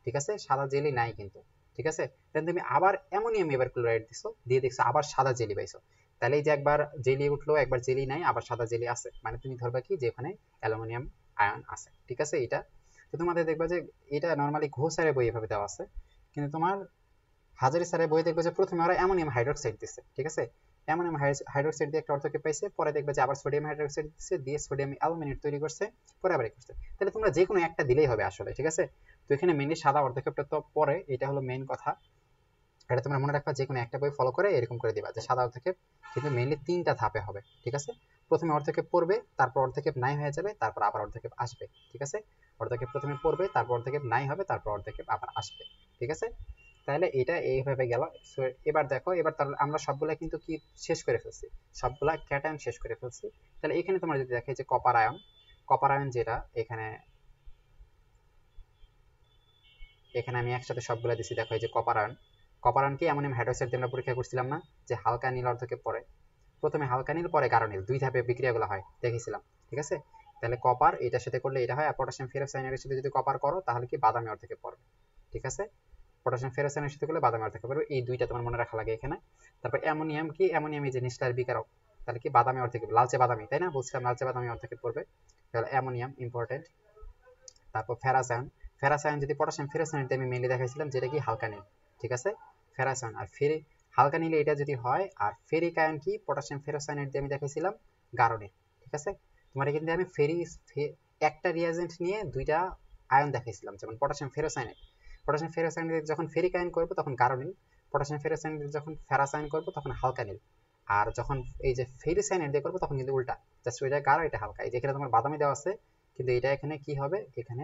ঠিক আছে? সাদা জেলি নাই কিন্তু, ঠিক আছে? দেন তুমি আবার অ্যামোনিয়াম এবার ক্লোরাইড দিছো, দিয়ে দেখছো আবার সাদা জেলি পাইছো। তাহলে এই যে একবার জেলি উঠলো, একবার জেলি নাই, আবার সাদা জেলি আছে, মানে তুমি ধরবা কি যে ওখানে অ্যালুমিনিয়াম আয়ন আছে, ঠিক আছে? এটা তো তোমাদের দেখবা যে এটা নরমালি ঘোষারে বই এভাবে দেওয়া আছে, কিন্তু তোমার হাজারি স্যারের বই দেখবে যে প্রথমে ওরা অ্যামোনিয়াম হাইড্রোক্সাইড দিচ্ছে, ঠিক আছে? অ্যামোনিয়াম হাইড্রোক্সাইড দিয়ে একটা অর্থকে পাইছে, পরে দেখবে যে আবার সোডিয়াম হাইড্রোক্সাইড দিচ্ছে, দিয়ে সোডিয়াম অ্যালুমিনেট তৈরি করছে, পরে আবার করছে। তাহলে তোমরা যে কোনো একটা দিলেই হবে আসলে, ঠিক আছে? তো এখানে মেইনলি সাদা অর্ধক্ষেপটা তো পরে, এটা হলো মেইন কথা। এটা তোমরা মনে রাখবা, যে কোনো একটা বই ফলো করে এরকম করে দিবা যে সাদা অর্ধক্ষেপ কিন্তু মেইনলি 3টা ধাপে হবে, ঠিক আছে? প্রথমে অর্ধক্ষেপ পড়বে, তারপর অর্ধক্ষেপ নাই হয়ে যাবে, তারপর আবার অর্ধক্ষেপ আসবে, ঠিক আছে? অর্ধক্ষেপ প্রথমে পড়বে, তারপর অর্ধক্ষেপ নাই হবে, তারপর অর্ধক্ষেপ আবার আসবে, ঠিক আছে? তাহলে এটা এইভাবে গেল। সো এবার দেখো, এবার তাহলে আমরা সবগুলা কিন্তু কি শেষ করে ফেলছি, সবগুলা ক্যাটায়ন শেষ করে ফেলছি। তাহলে এখানে তোমরা যদি দেখো যে কপার আয়ন, কপার আয়ন যেটা এখানে, এখানে আমি একসাথে সবগুলা দিছি, দেখো এই যে কপার আয়ন। কপার আয়ন কি অ্যামোনিয়াম হাইড্রোক্সাইড দিয়ে আমরা পরীক্ষা করছিলাম না, যে হালকা নীল অর্ধকে পড়ে, প্রথমে হালকা নীল পরে গাঢ় নীল, দুই ধাপে বিক্রিয়াগুলো হয় দেখেছিলাম, ঠিক আছে? তাহলে কপার এটার সাথে করলে এটা হয়, আর পটাশিয়াম ফেরোসায়ানাইডের সাথে যদি কপার করো তাহলে কি বাদামি অর্ধকে পড়বে, ঠিক আছে? পটাশিয়াম ফেরোসায়ানাইডের সাথে করলে বাদামি অর্ধকে পড়বে, এই দুইটা তোমার মনে রাখা লাগে এখানে। তারপর অ্যামোনিয়াম কি, অ্যামোনিয়াম এই যে নিষ্কার বিকারক, তাহলে কি বাদামি অর্ধকে, লালচে বাদামি, তাই না? বলছিলাম লালচে বাদামি অর্ধকে পড়বে, তাহলে অ্যামোনিয়াম ইম্পর্টেন্ট। তারপর ফেরাসায়ন, ফেরাসায়ন যদি পটাশিয়াম ফেরোসায়ানাইড আমি মেইনলি দেখাইছিলাম যেটা কি হালকা নীল, ঠিক আছে? ফেরাসায়ন আর ফেরি, হালকা নীলে এটা যদি হয়, আর ফেরিক আয়ন কি পটাশিয়াম ফেরোসায়ানাইড দিয়ে আমি দেখাইছিলাম গাঢ় নীল, ঠিক আছে? তোমার কিন্তু আমি একটা রিয়াজেন্ট নিয়ে দুইটা আয়ন দেখাইছিলাম, যেমন পটাশিয়াম ফেরোসায়ানাইড, পটাশিয়াম ফেরোসায়ানাইড যখন ফেরিক আয়ন করবো তখন গাঢ় নীল, পটাশিয়াম ফেরোসায়ানাইড যখন ফেরাসায়ন করবো তখন হালকা নীল, আর যখন এই যে ফেরিসায়ানাইড দিয়ে করবো তখন কিন্তু উল্টা, জাস্ট ওইটা গাঢ় এটা হালকা। এই যে এখানে তোমার বাদামি দেওয়া আছে, কিন্তু এটা এখানে কি হবে, এখানে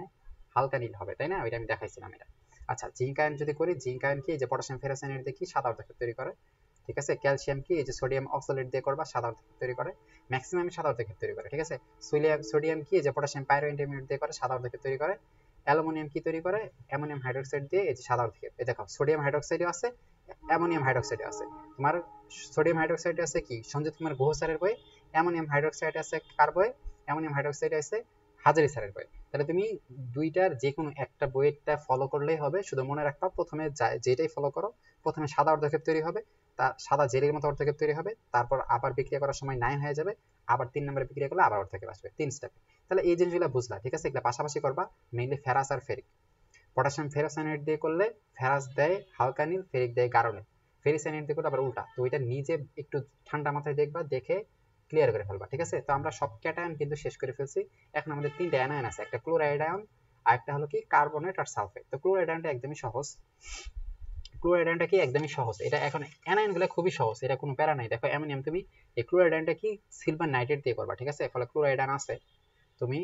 হালকা নীল হবে, তাই না? ওইটা আমি দেখাইছিলাম এটা। আচ্ছা, জিঙ্ক আয়ন যদি করি, জিঙ্ক আয়ন কি, এই যে পটাশিয়াম ফেরোসায়ানাইড দিয়ে কি সাদা অর্ধক্ষেপ তৈরি করে, ঠিক আছে? ক্যালসিয়াম কি, এই যে সোডিয়াম অক্সালেট দিয়ে করবা সাদা অর্ধক্ষেপ তৈরি করে, ম্যাক্সিমাম সাদা অর্ধক্ষেপ তৈরি করে, ঠিক আছে? সোডিয়াম কি, এই যে পটাশিয়াম পাইরোইন্টারমিডিয়েট দিয়ে করে সাদা অর্ধক্ষেপ তৈরি করে। অ্যালুমিনিয়াম কি তৈরি করে, অ্যামোনিয়াম হাইড্রোক্সাইড দিয়ে এই যে সাদা অর্ধক্ষেপ। এই দেখো সোডিয়াম হাইড্রোক্সাইডও আছে, অ্যামোনিয়াম হাইড্রোক্সাইড আছে। তোমার সোডিয়াম হাইড্রোক্সাইড আছে কি সঞ্জিত কুমার গুহ স্যারের বই, অ্যামোনিয়াম হাইড্রোক্সাইড আছে কার বই, অ্যামোনিয়াম হাইড্রোক্সাইড আছে হাজারি স্যারের বই। তাহলে তুমি দুইটার যে কোনো একটা বইয়েরটা ফলো করলেই হবে, শুধু মনে রাখবা প্রথমে যেটাই ফলো করো, প্রথমে সাদা অর্ধক্ষেপ তৈরি হবে, তা সাদা জেলির মতো অর্ধক্ষেপ তৈরি হবে, তারপর আবার বিক্রিয়া করার সময় নাই হয়ে যাবে, আবার 3 নম্বরে বিক্রিয়া করলে আবার অর্ধক্ষেপ আসবে, 3 স্টেপ। তাহলে এই জিনিসগুলো বুঝলা, ঠিক আছে? এগুলো পাশাপাশি করবা, মেইনলি ফেরাস আর ফেরিক। পটাশিয়াম ফেরোসায়ানাইড দিয়ে করলে ফেরাস দেয় হালকা নীল, ফেরিক দেয় গাঢ় নীল, ফেরিসায়ানাইড দিয়ে করলে আবার উল্টা। তো ওইটা নিজে একটু ঠান্ডা মাথায় দেখবা, দেখে ক্লিয়ার করে ফেলবা, ঠিক আছে? তো আমরা সব ক্যাটায়ন কিন্তু শেষ করে ফেলছি। এখন আমাদের 3টা অ্যানায়ন আছে, একটা ক্লোরাইড আয়ন, আর একটা হলো কি কার্বনেট আর সালফেট। তো ক্লোরাইড আয়নটা একদমই সহজ, ক্লোরাইড আয়নটা কি একদমই সহজ, এটা এখন অ্যানায়ন গুলো খুবই সহজ, এটা কোনো প্যারা নাই। দেখো অ্যামোনিয়াম তুমি এই ক্লোরাইড আয়নটা কি সিলভার নাইট্রেট দিয়ে করবা, ঠিক আছে? ফলে ক্লোরাইড আয়ন আছে, তুমি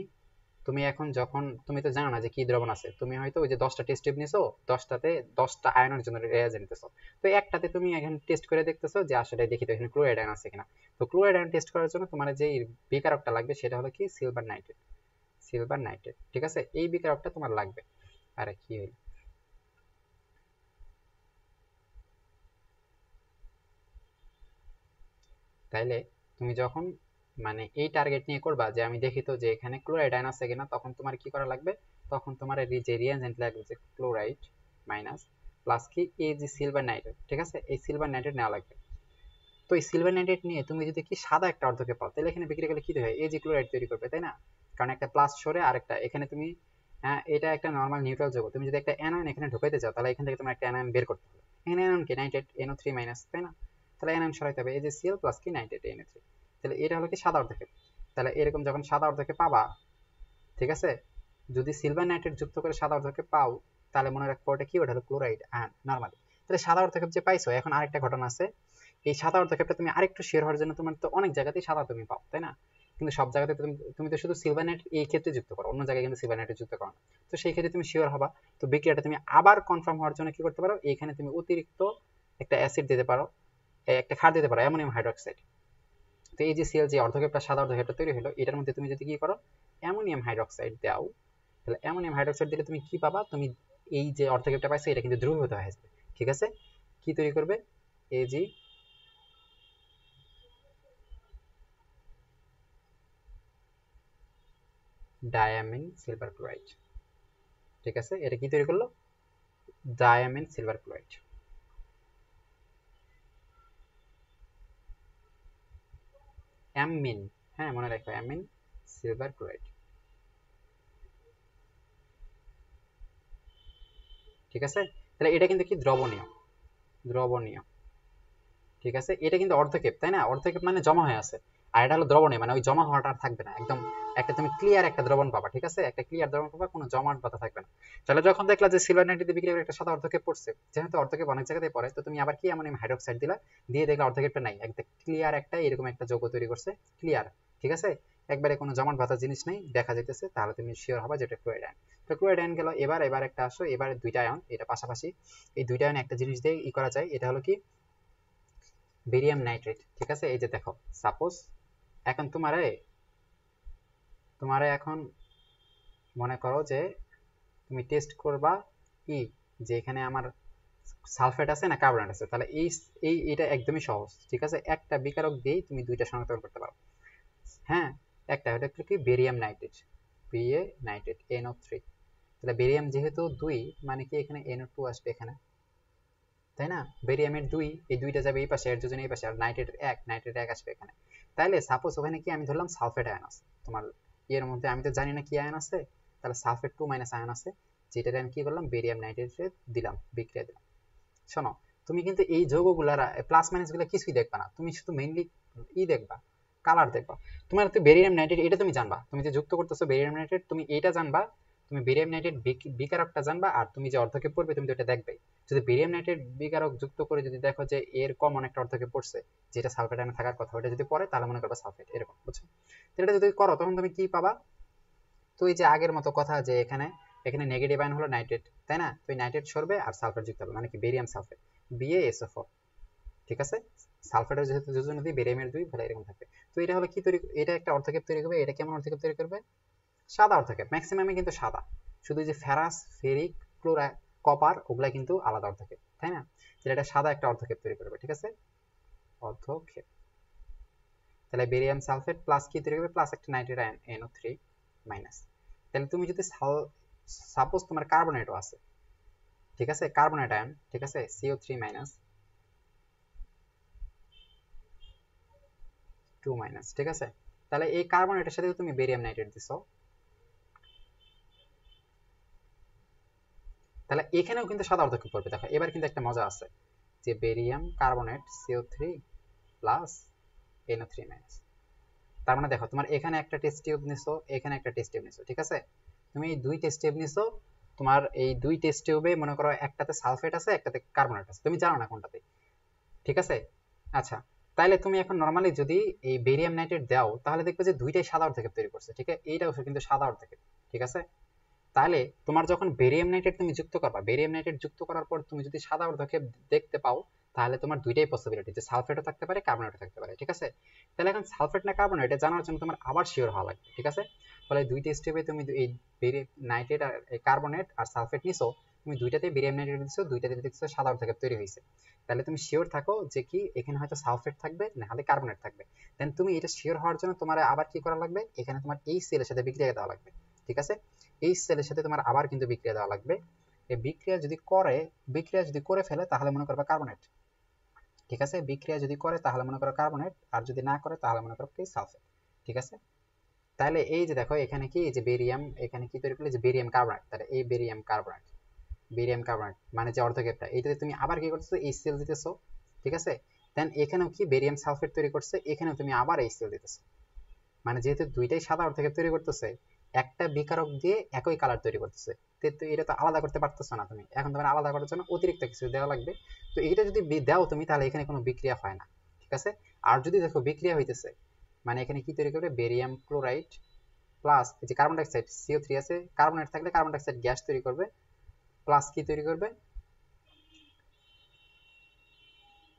তুমি এখন যখন তুমি তো জানো না যে কি দ্রবণ আছে, তুমি হয়তো ওই যে 10টা টেস্ট টিউব নিছো, 10টাতে 10টা আয়নের জন্য রেয়াজেন্ট নিতেছো, তো একটাতে তুমি এখন টেস্ট করে দেখতেছো যে আসলে দেখি তো এখানে ক্লোরাইড আয়ন আছে কিনা। তো ক্লোরাইড আয়ন টেস্ট করার জন্য তোমার যে বিকারকটা লাগবে সেটা হলো কি সিলভার নাইট্রেট, সিলভার নাইট্রেট, ঠিক আছে? এই বিকারকটা তোমার লাগবে। আরে কি হইল, তাইলে তুমি যখন মানে এই টার্গেট নিয়ে করবা যে আমি দেখি তো যে এখানে ক্লোরাইড আয়ন আছে কিনা, তখন তোমার কি করা লাগবে, তখন তোমার এই যে রিয়েজেন্ট লাগবে যে ক্লোরাইড মাইনাস প্লাস কি এই যে সিলভার নাইট্রেট, ঠিক আছে, এই সিলভার নাইট্রেট নেওয়া লাগবে। তো এই সিলভার নাইট্রেট নিয়ে তুমি যদি কি সাদা একটা অর্ধকে পাও, তাহলে এখানে বিক্রি করলে কি হয়, এই যে ক্লোরাইড তৈরি করবে, তাই না? কারণ একটা প্লাস সরে আরেকটা এখানে তুমি, হ্যাঁ এটা একটা নর্মাল নিউট্রাল যৌগ, তুমি যদি একটা অ্যানায়ন এখানে ঢোকাইতে চাও তাহলে এখান থেকে তোমার একটা অ্যানায়ন বের করতে হবে। এখানে অ্যানায়ন কি নাইট্রেট NO3 মাইনাস, তাই না? তাহলে অ্যানায়ন সরাইতে হবে, এই যে Cl প্লাস কি নাইট্রেট NO3। তাহলে এটা হলো কি সাদা অর্ধকে। তাহলে এরকম যখন সাদা অর্ধকে পাবা, ঠিক আছে, যদি সিলভার নাইট্রেট যুক্ত করে সাদা অর্ধকে পাও, তাহলে মনে রাখবো ওটা কি, ওটা হলো ক্লোরাইড আয়ন নরমালি। তাহলে সাদা অর্ধক্ষেপ যে পাইছো, এখন আরেকটা ঘটনা আছে, এই সাদা অর্ধক্ষেপটা তুমি আরেকটু শেয়ার হওয়ার জন্য তোমার তো অনেক জায়গাতেই সাদা তুমি পাও, তাই না? কিন্তু সব জায়গাতে তুমি তুমি তো শুধু সিলভার নাইট্রেট এই ক্ষেত্রে যুক্ত করো, অন্য জায়গায় কিন্তু সিলভার নাইট্রেট যুক্ত করো না। তো সেই ক্ষেত্রে তুমি শিওর হবা, তো বিক্রিয়াটা তুমি আবার কনফার্ম হওয়ার জন্য কি করতে পারো, এখানে তুমি অতিরিক্ত একটা অ্যাসিড দিতে পারো, একটা ক্ষার দিতে পারো, অ্যামোনিয়াম হাইড্রোক্সাইড। তো এই যে সিএল যে অর্ধক্ষেপটা সাদা অর্ধক্ষেপটা তৈরি হলো, এটার মধ্যে তুমি যদি কি করো, অ্যামোনিয়াম হাইড্রোক্সাইড দাও, তাহলে অ্যামোনিয়াম হাইড্রোক্সাইড দিলে তুমি কি পাবা, তুমি এই যে অর্ধক্ষেপটা পাইছো এটা কিন্তু দ্রবীভূত হয়ে যাবে, ঠিক আছে? কি তৈরি করবে, Ag ডায়ামিন সিলভার ক্লোরাইড, ঠিক আছে, এটা কি তৈরি করলো, ডায়ামিন সিলভার ক্লোরাইড। অ্যামিন, হ্যাঁ মনে রাখো অ্যামিন সিলভার ক্লোরাইড, ঠিক আছে? তাহলে এটা কিন্তু কি দ্রবণীয়, দ্রবণীয়, ঠিক আছে? এটা কিন্তু অর্ধক্ষেপ, তাই না? অর্ধক্ষেপ মানে জমা হয়ে আছে, আর এটা হলো দ্রবণীয় মানে ওই জমা হওয়াটা আর থাকবে না, একদম একটা তুমি ক্লিয়ার একটা দ্রবণ পাবা, ঠিক আছে, একটা ক্লিয়ার দ্রবণ পাবা, কোনো জমাট বাঁধা থাকবে না। তাহলে যখন দেখলা যে সিলভার নাইট্রেট বিক্রি করে একটা সাদা অর্ধক্ষেপ পড়ছে, যেহেতু অর্ধক্ষেপ অনেক জায়গাতেই পড়ে, তো তুমি আবার কি অ্যামোনিয়াম হাইড্রোক্সাইড দিলা, দিয়ে দেখলা অর্ধক্ষেপটা নাই, একটা ক্লিয়ার একটা এরকম একটা যৌগ তৈরি করছে, ক্লিয়ার, ঠিক আছে, একবারে কোনো জমাট বাঁধা জিনিস নেই দেখা যাইতেছে, তাহলে তুমি শিওর হবা যেটা ক্লোরাইড আয়ন। তো ক্লোরাইড আয়ন গেল, এবার একটা আসো, এবার দুইটা আয়ন, এটা পাশাপাশি, এই দুইটা আয়ন একটা জিনিস দিয়ে ই করা যায়, এটা হলো কি বেরিয়াম নাইট্রেট, ঠিক আছে? এই যে দেখো, সাপোজ এখন তোমারে তোমারে এখন মনে করো যে তুমি টেস্ট করবা কি, যে এখানে আমার সালফেট আছে না কার্বনেট আছে, তাহলে এই এই এটা একদমই সহজ, ঠিক আছে, একটা বিকারক দিয়েই তুমি দুইটা শনাক্ত করতে পারো। হ্যাঁ, একটা এটা কি barium nitrate, BA nitrate NO3, তাহলে বেরিয়াম যেহেতু 2 মানে কি এখানে NO2 আসবে এখানে, তাই না? বেরিয়ামের 2, এই দুইটা যাবে এই পাশে, এর দুজনে এই পাশে, আর নাইট্রেটের 1, নাইট্রেট 1 আসবে এখানে। তাইলে সাপোজ ওখানে কি আমি ধরলাম সালফেট আয়ন আছে তোমার এর মধ্যে, আমি তো জানি না কি আয়ন আছে, তাহলে সালফেট 2 মাইনাস আয়ন আছে, যেটাতে আমি কি করলাম বেরিয়াম নাইট্রেটে দিলাম, বিক্রিয়া দিলাম। শোনো, তুমি কিন্তু এই যৌগগুলার প্লাস মাইনাস গুলা কিছুই দেখবা না, তুমি শুধু মেইনলি দেখবা, কালার দেখবা। তোমার তো বেরিয়াম নাইট্রেট এটা তুমি জানবা, তুমি যে যুক্ত করতেছো বেরিয়াম নাইট্রেট তুমি এটা জানবা, তুমি বেরিয়াম নাইট্রেট বিকারকটা জানবা, আর তুমি যে অর্ধকে পড়বে তুমি তো এটা দেখবে। যদি বেরিয়াম নাইট্রেট বিকারক যুক্ত করে যদি দেখো যে এর কমন একটা অর্ধকে পড়ছে, যেটা সালফেট আয়নে থাকার কথা, ওটা যদি পড়ে তাহলে মনে করবা সালফেট, এরকম, বুঝছো? তো এটা যদি করো তখন তুমি কি পাবা, তো এই যে আগের মতো কথা যে এখানে এখানে নেগেটিভ আয়ন হলো নাইট্রেট, তাই না? তো এই নাইট্রেট সরবে আর সালফেট যুক্ত হবে, মানে কি বেরিয়াম সালফেট, BaSO4, ঠিক আছে? সালফেটের যেহেতু যোজন নদী, বেরিয়ামের 2 ফলে এরকম থাকবে। তো এটা হলো কি তৈরি, এটা একটা অর্ধক্ষেপ তৈরি করবে, এটা কেমন অর্ধক্ষেপ তৈরি করবে, সাদা অর্ধক্ষেপ, ম্যাক্সিমামই কিন্তু সাদা, শুধু যে ফেরাস ফেরিক ক্লোরা কপার ওগুলা কিন্তু আলাদা অর্ধক্ষেপ, তাই না? তাহলে এটা সাদা একটা অর্ধক্ষেপ তৈরি করবে, ঠিক আছে, অর্ধক্ষেপ। তাহলে বেরিয়াম সালফেট প্লাস কি তৈরি করবে, প্লাস একটা নাইট্রেট আয়ন NO3 মাইনাস। তাহলে তুমি যদি সাপোজ তোমার কার্বনেটও আছে, ঠিক আছে, কার্বনেট আয়ন, ঠিক আছে, CO3 মাইনাস 2 মাইনাস, ঠিক আছে, তাহলে এই কার্বনেটের সাথে তুমি বেরিয়াম নাইট্রেট দিছো, তাহলে এখানেও কিন্তু সাদা অর্ধক্ষেপ পড়বে। দেখো এবার কিন্তু একটা মজা আছে, যে barium carbonate CO3 plus NO3 minus, তার মানে দেখো তোমার এখানে একটা টেস্ট টিউব নিছো, এখানে একটা টেস্ট টিউব নিছো, ঠিক আছে, তুমি এই দুই টেস্ট টিউব নিছো, তোমার এই দুই টেস্ট টিউবে মনে করো একটাতে সালফেট আছে একটাতে কার্বনেট আছে, তুমি জানো না কোনটাতে, ঠিক আছে? আচ্ছা, তাহলে তুমি এখন নরমালি যদি এই বেরিয়াম নাইট্রেট দাও তাহলে দেখবে যে দুইটাই সাদা অর্ধক্ষেপ তৈরি করছে, ঠিক আছে, এইটাও কিন্তু সাদা অর্ধক্ষেপ, ঠিক আছে? তাহলে তোমার যখন বেরিয়াম নাইট্রেট তুমি যুক্ত করবা, বেরিয়াম নাইট্রেট যুক্ত করার পর তুমি যদি সাদা অর্ধক্ষেপ দেখতে পাও, তাহলে তোমার দুইটাই পসিবিলিটি, যে সালফেটও থাকতে পারে কার্বনেটও থাকতে পারে, ঠিক আছে? তাহলে এখন সালফেট না কার্বনেট এটা জানার জন্য তোমার আবার শিওর হওয়া লাগবে, ঠিক আছে? ফলে দুইটা স্টেপে তুমি এই নাইট্রেট আর কার্বনেট আর সালফেট নিছো, তুমি দুইটাতেই বেরিয়াম নাইট্রেট দিছো, দুইটাতে দেখছো সাদা অর্ধক্ষেপ তৈরি হয়েছে, তাহলে তুমি শিওর থাকো যে কি এখানে হয়তো সালফেট থাকবে না হলে কার্বনেট থাকবে। দেন তুমি এটা শিওর হওয়ার জন্য তোমার আবার কি করা লাগবে, এখানে তোমার এই সেলের সাথে বিক্রিয়া দেওয়া লাগবে, ঠিক আছে? এই সেলের সাথে তোমার আবার কিন্তু বিক্রিয়া দেওয়া লাগবে। এই বিক্রিয়া যদি করে ফেলে তাহলে মনে করবা কার্বনেট, ঠিক আছে। বিক্রিয়া যদি করে তাহলে মনে করো কার্বনেট, আর যদি না করে তাহলে মনে করো কি সালফেট, ঠিক আছে। তাহলে এই যে দেখো এখানে কি, এই যে বেরিয়াম, এখানে কি তৈরি করলে, যে বেরিয়াম কার্বনেট, তাহলে এই বেরিয়াম কার্বনেট মানে যে অর্ধকেপটা, এইটাতে তুমি আবার কি করতেছো, HCl দিতেছো, ঠিক আছে। দেন এখানেও কি বেরিয়াম সালফেট তৈরি করছে, এখানেও তুমি আবার HCl দিতেছো। মানে যেহেতু দুইটাই সাদা অর্ধকেপ তৈরি করতেছে, একটা বিকারক দিয়ে একই কালার তৈরি করতেছে, তো এটা তো আলাদা করতে পারতেছো না তুমি। এখন তোমার আলাদা করার জন্য অতিরিক্ত কিছু দেওয়া লাগবে। তো এইটা যদি দাও তুমি, তাহলে এখানে কোনো বিক্রিয়া হয় না, ঠিক আছে। আর যদি দেখো বিক্রিয়া হইতেছে, মানে এখানে কি তৈরি করবে, বেরিয়াম ক্লোরাইড প্লাস এই যে কার্বন ডাইঅক্সাইড CO3 আছে, কার্বনেট থাকলে কার্বন ডাইঅক্সাইড গ্যাস তৈরি করবে, প্লাস কি তৈরি করবে,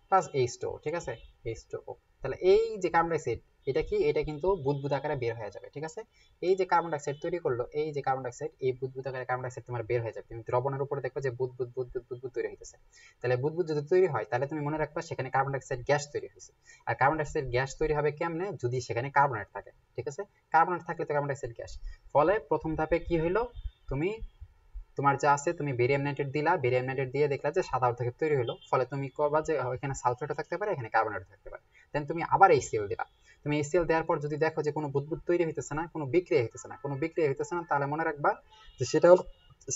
প্লাস H2O, ঠিক আছে, H2O। তাহলে এই যে কার্বন ডাইঅক্সাইড, এটা কি, এটা কিন্তু বুদবুদ আকারে বের হয়ে যাবে, ঠিক আছে। এই যে কার্বন ডাইঅক্সাইড তৈরি করলো, এই যে কার্বন ডাইঅক্সাইড, এই বুদবুদ আকারে কার্বন ডাইঅক্সাইড তোমার বের হয়ে যাবে। তুমি দ্রবণের উপরে দেখবে যে বুদবুদ বুদবুদ বুদবুদ তৈরি হইতেছে। তাহলে বুদবুদ যদি তৈরি হয়, তাহলে তুমি মনে রাখবা সেখানে কার্বন ডাইঅক্সাইড গ্যাস তৈরি হয়েছে। আর কার্বন ডাইঅক্সাইড গ্যাস তৈরি হবে কেমনে, যদি সেখানে কার্বনেট থাকে, ঠিক আছে। কার্বনেট থাকলে তো কার্বন ডাইঅক্সাইড গ্যাস। ফলে প্রথম ধাপে কি হইলো, তুমি তোমার যা আছে তুমি বেরিয়াম নাইট্রেট দিলা, বেরিয়াম নাইট্রেট দিয়ে দেখলা যে সাদা অর্ধকেপ তৈরি হলো। ফলে তুমি করবা যে এখানে সালফেটও থাকতে পারে, এখানে কার্বনেটও থাকতে পারে। দেন তুমি আবার HCl দিলা। তুমি HCl দেওয়ার পর যদি দেখো যে কোনো বুদবুদ তৈরি হইতেছে না, কোনো বিক্রিয়া হইতেছে না, তাহলে মনে রাখবা যে সেটা হলো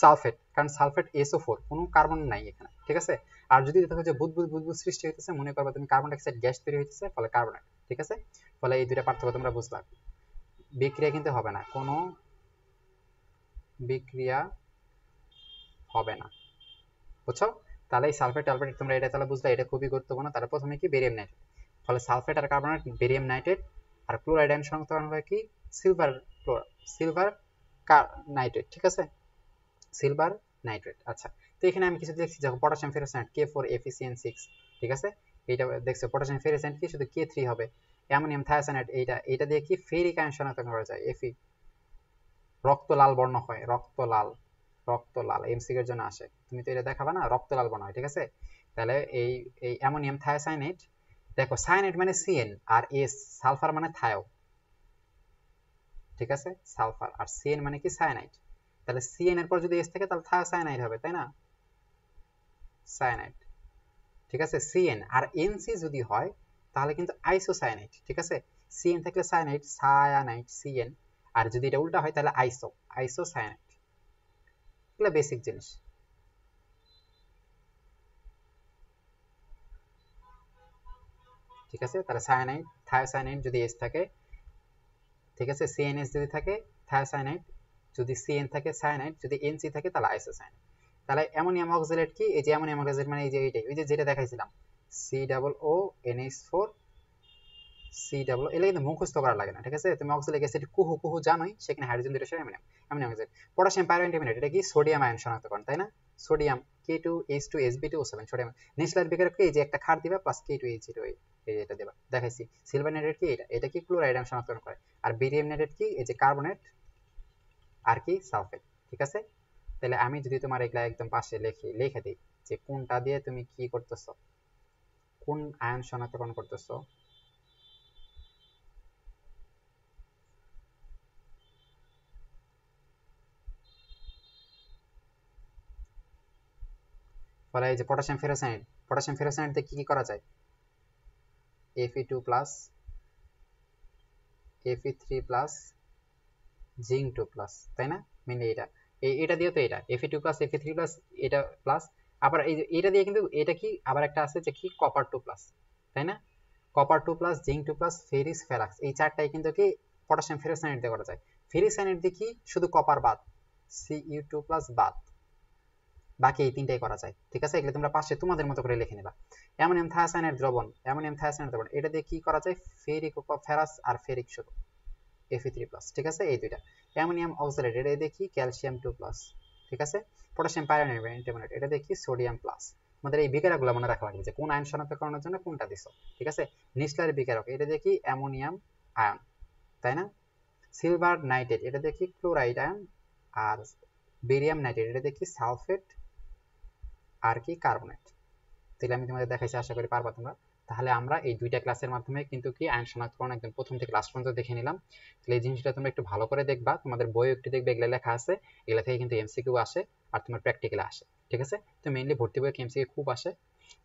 সালফেট, কারণ সালফেট SO4, কোনো কার্বন নাই এখানে, ঠিক আছে। আর যদি দেখো যে বুদবুদ বুদবুদ সৃষ্টি হইতেছে, মনে করবা তুমি কার্বন ডাইঅক্সাইড গ্যাস তৈরি হইতেছে, ফলে কার্বনেট, ঠিক আছে। ফলে এই দুইটা পার্থক্য তোমরা বুঝলা। বিক্রিয়া কিন্তু হবে না, কোনো বিক্রিয়া হবে না, বুঝছো। তাহলে এই সালফেট টালফেট তোমরা এটা তাহলে বুঝলে, এটা খুবই গুরুত্বপূর্ণ। তাহলে প্রথমে কি বেরিয়াম নাইট্রেট, ফলে সালফেট আর কার্বনেট, বেরিয়াম নাইট্রেট, আর ক্লোরাইড আয়ন শনাক্তকরণ হয় কি, সিলভার সিলভার নাইট্রেট, ঠিক আছে, সিলভার নাইট্রেট। আচ্ছা, তো এখানে আমি কিছু দেখছি, দেখো পটাশিয়াম ফেরোসাইনাইড K4 FeCN6, ঠিক আছে। এটা দেখছো পটাশিয়াম ফেরোসাইনাইড কি শুধু K3 হবে। অ্যামোনিয়াম থায়াসাইনাইড, এটা দিয়ে কি ফেরিক আয়ন শনাক্তকরণ করা যায়, Fe, রক্ত লাল বর্ণ হয়, রক্ত লাল এমসিকিউ এর জন্য আসে, তুমি তো এটা দেখাবা না, রক্ত লাল বর্ণ হয়, ঠিক আছে। তাহলে এই এই অ্যামোনিয়াম থায়াসাইনাইড, দেখো সায়ানাইড মানে CN, আর S সালফার মানে থায়ো, ঠিক আছে, সালফার, আর CN মানে কি সায়ানাইড। তাহলে CN এর পর যদি S থাকে তাহলে থায়োসায়ানাইড হবে, তাই না, সায়ানাইড, ঠিক আছে। CN আর NC যদি হয় তাহলে কিন্তু আইসোসায়ানাইড, ঠিক আছে। CN থাকলে সায়ানাইড, CN, আর যদি এটা উল্টা হয় তাহলে আইসোসায়ানাইড। এগুলো বেসিক জিনিস, ঠিক আছে। তাহলে সায়ানাইড, থায়োসায়ানাইড যদি S থাকে, ঠিক আছে, CNS যদি থাকে থায়োসায়ানাইড, যদি CN থাকে সায়ানাইড, যদি NC থাকে তাহলে আইসোসায়ানাইড। তাহলে অ্যামোনিয়াম অক্সালেট কি, এই যে অ্যামোনিয়াম অক্সালেট মানে এই যে এইটাই, ওই যে যেটা দেখাইছিলাম, COONH4 COO, এগুলো কিন্তু মুখস্থ করা লাগে না, ঠিক আছে। তুমি অক্সালিক অ্যাসিড কুহু কুহু জানোই, সেখানে হাইড্রোজেন দুটো সরে অ্যামোনিয়াম অক্সাইড। পটাশিয়াম পাইরোইন্টারমিনেট, এটা কি সোডিয়াম আয়ন শনাক্তকরণ, তাই না, সোডিয়াম K2H2SB2O7 সোডিয়াম। নেসলার বিকারক কি, এই যে একটা ক্ষার দিবা প্লাস K2H0, এই এটা দিবা, দেখাইছি। সিলভার নাইট্রেট কি, এটা কি ক্লোরাইড আয়ন শনাক্তকরণ করে। আর বেরিয়াম নাইট্রেট কি, এই যে কার্বনেট আর কি সালফেট, ঠিক আছে। তাহলে আমি যদি তোমার এগুলা একদম পাশে লিখে দিই যে কোনটা দিয়ে তুমি কি করতেছো, কোন আয়ন শনাক্তকরণ করতেছো, ফলে এই যে পটাশিয়াম ফেরোসাইনাইড দিয়ে কি করা যায়, Fe2 plus Fe3 plus zinc 2 plus, তাই না, মেনলি এটা দিয়ে তো এটা Fe2 প্লাস Fe3 প্লাস এটা প্লাস, আবার এই যে এটা দিয়ে কিন্তু এটা কি আবার একটা আছে যে কি কপার 2 প্লাস, তাই না, copper 2 plus zinc 2 plus ferrous ফেরাক্স, এই চারটাই কিন্তু কি পটাশিয়াম ফেরোসাইনাইড দিয়ে করা যায়। ফেরিসাইনাইড দিয়ে কি শুধু কপার বাদ, Cu2 প্লাস বাদ, বাকি এই তিনটাই করা যায়, ঠিক আছে। এগুলো তোমরা পাশে তোমাদের মতো করে লিখে নেবা। অ্যামোনিয়াম থায়াসাইনাইড দ্রবণ, এটা দিয়ে কি করা যায়, ফেরিক ফেরাস আর ফেরিক শুধু Fe3+, ঠিক আছে, এই দুইটা। অ্যামোনিয়াম অক্সালেট, এটা দিয়ে কি ক্যালসিয়াম 2+, ঠিক আছে। পটাশিয়াম পাইরোইন্টারমিনেট, এটা দিয়ে কি সোডিয়াম প্লাস। আমাদের এই বিকারকগুলো মনে রাখা লাগবে যে কোন আয়ন শনাক্তকরণের জন্য কোনটা দিছো, ঠিক আছে। নিসলার বিকারক, এটা দিয়ে কি অ্যামোনিয়াম আয়ন, তাই না। সিলভার নাইট্রেট, এটা দিয়ে কি ক্লোরাইড আয়ন, আর বেরিয়াম নাইট্রেট, এটা দিয়ে কি সালফেট আর কি কার্বনেট। তাহলে আমি তোমাদের দেখাইছি, আশা করি পারবা তোমরা। তাহলে আমরা এই দুইটা ক্লাসের মাধ্যমে কিন্তু কি আয়ন শনাক্তকরণ একদম প্রথম থেকে লাস্ট পর্যন্ত দেখে নিলাম। তাহলে এই জিনিসটা তোমরা একটু ভালো করে দেখবা, তোমাদের বইও একটু দেখবে, এগুলা লেখা আছে, এগুলা থেকে কিন্তু এমসিকিউ আসে আর তোমার প্র্যাকটিক্যালে আসে। ঠিক আছে, তো মেইনলি ভর্তি বইয়ে এমসিকিউ খুব আসে।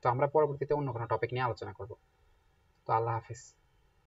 তো আমরা পরবর্তীতে অন্য কোনো টপিক নিয়ে আলোচনা করব। তো আল্লাহ হাফিজ।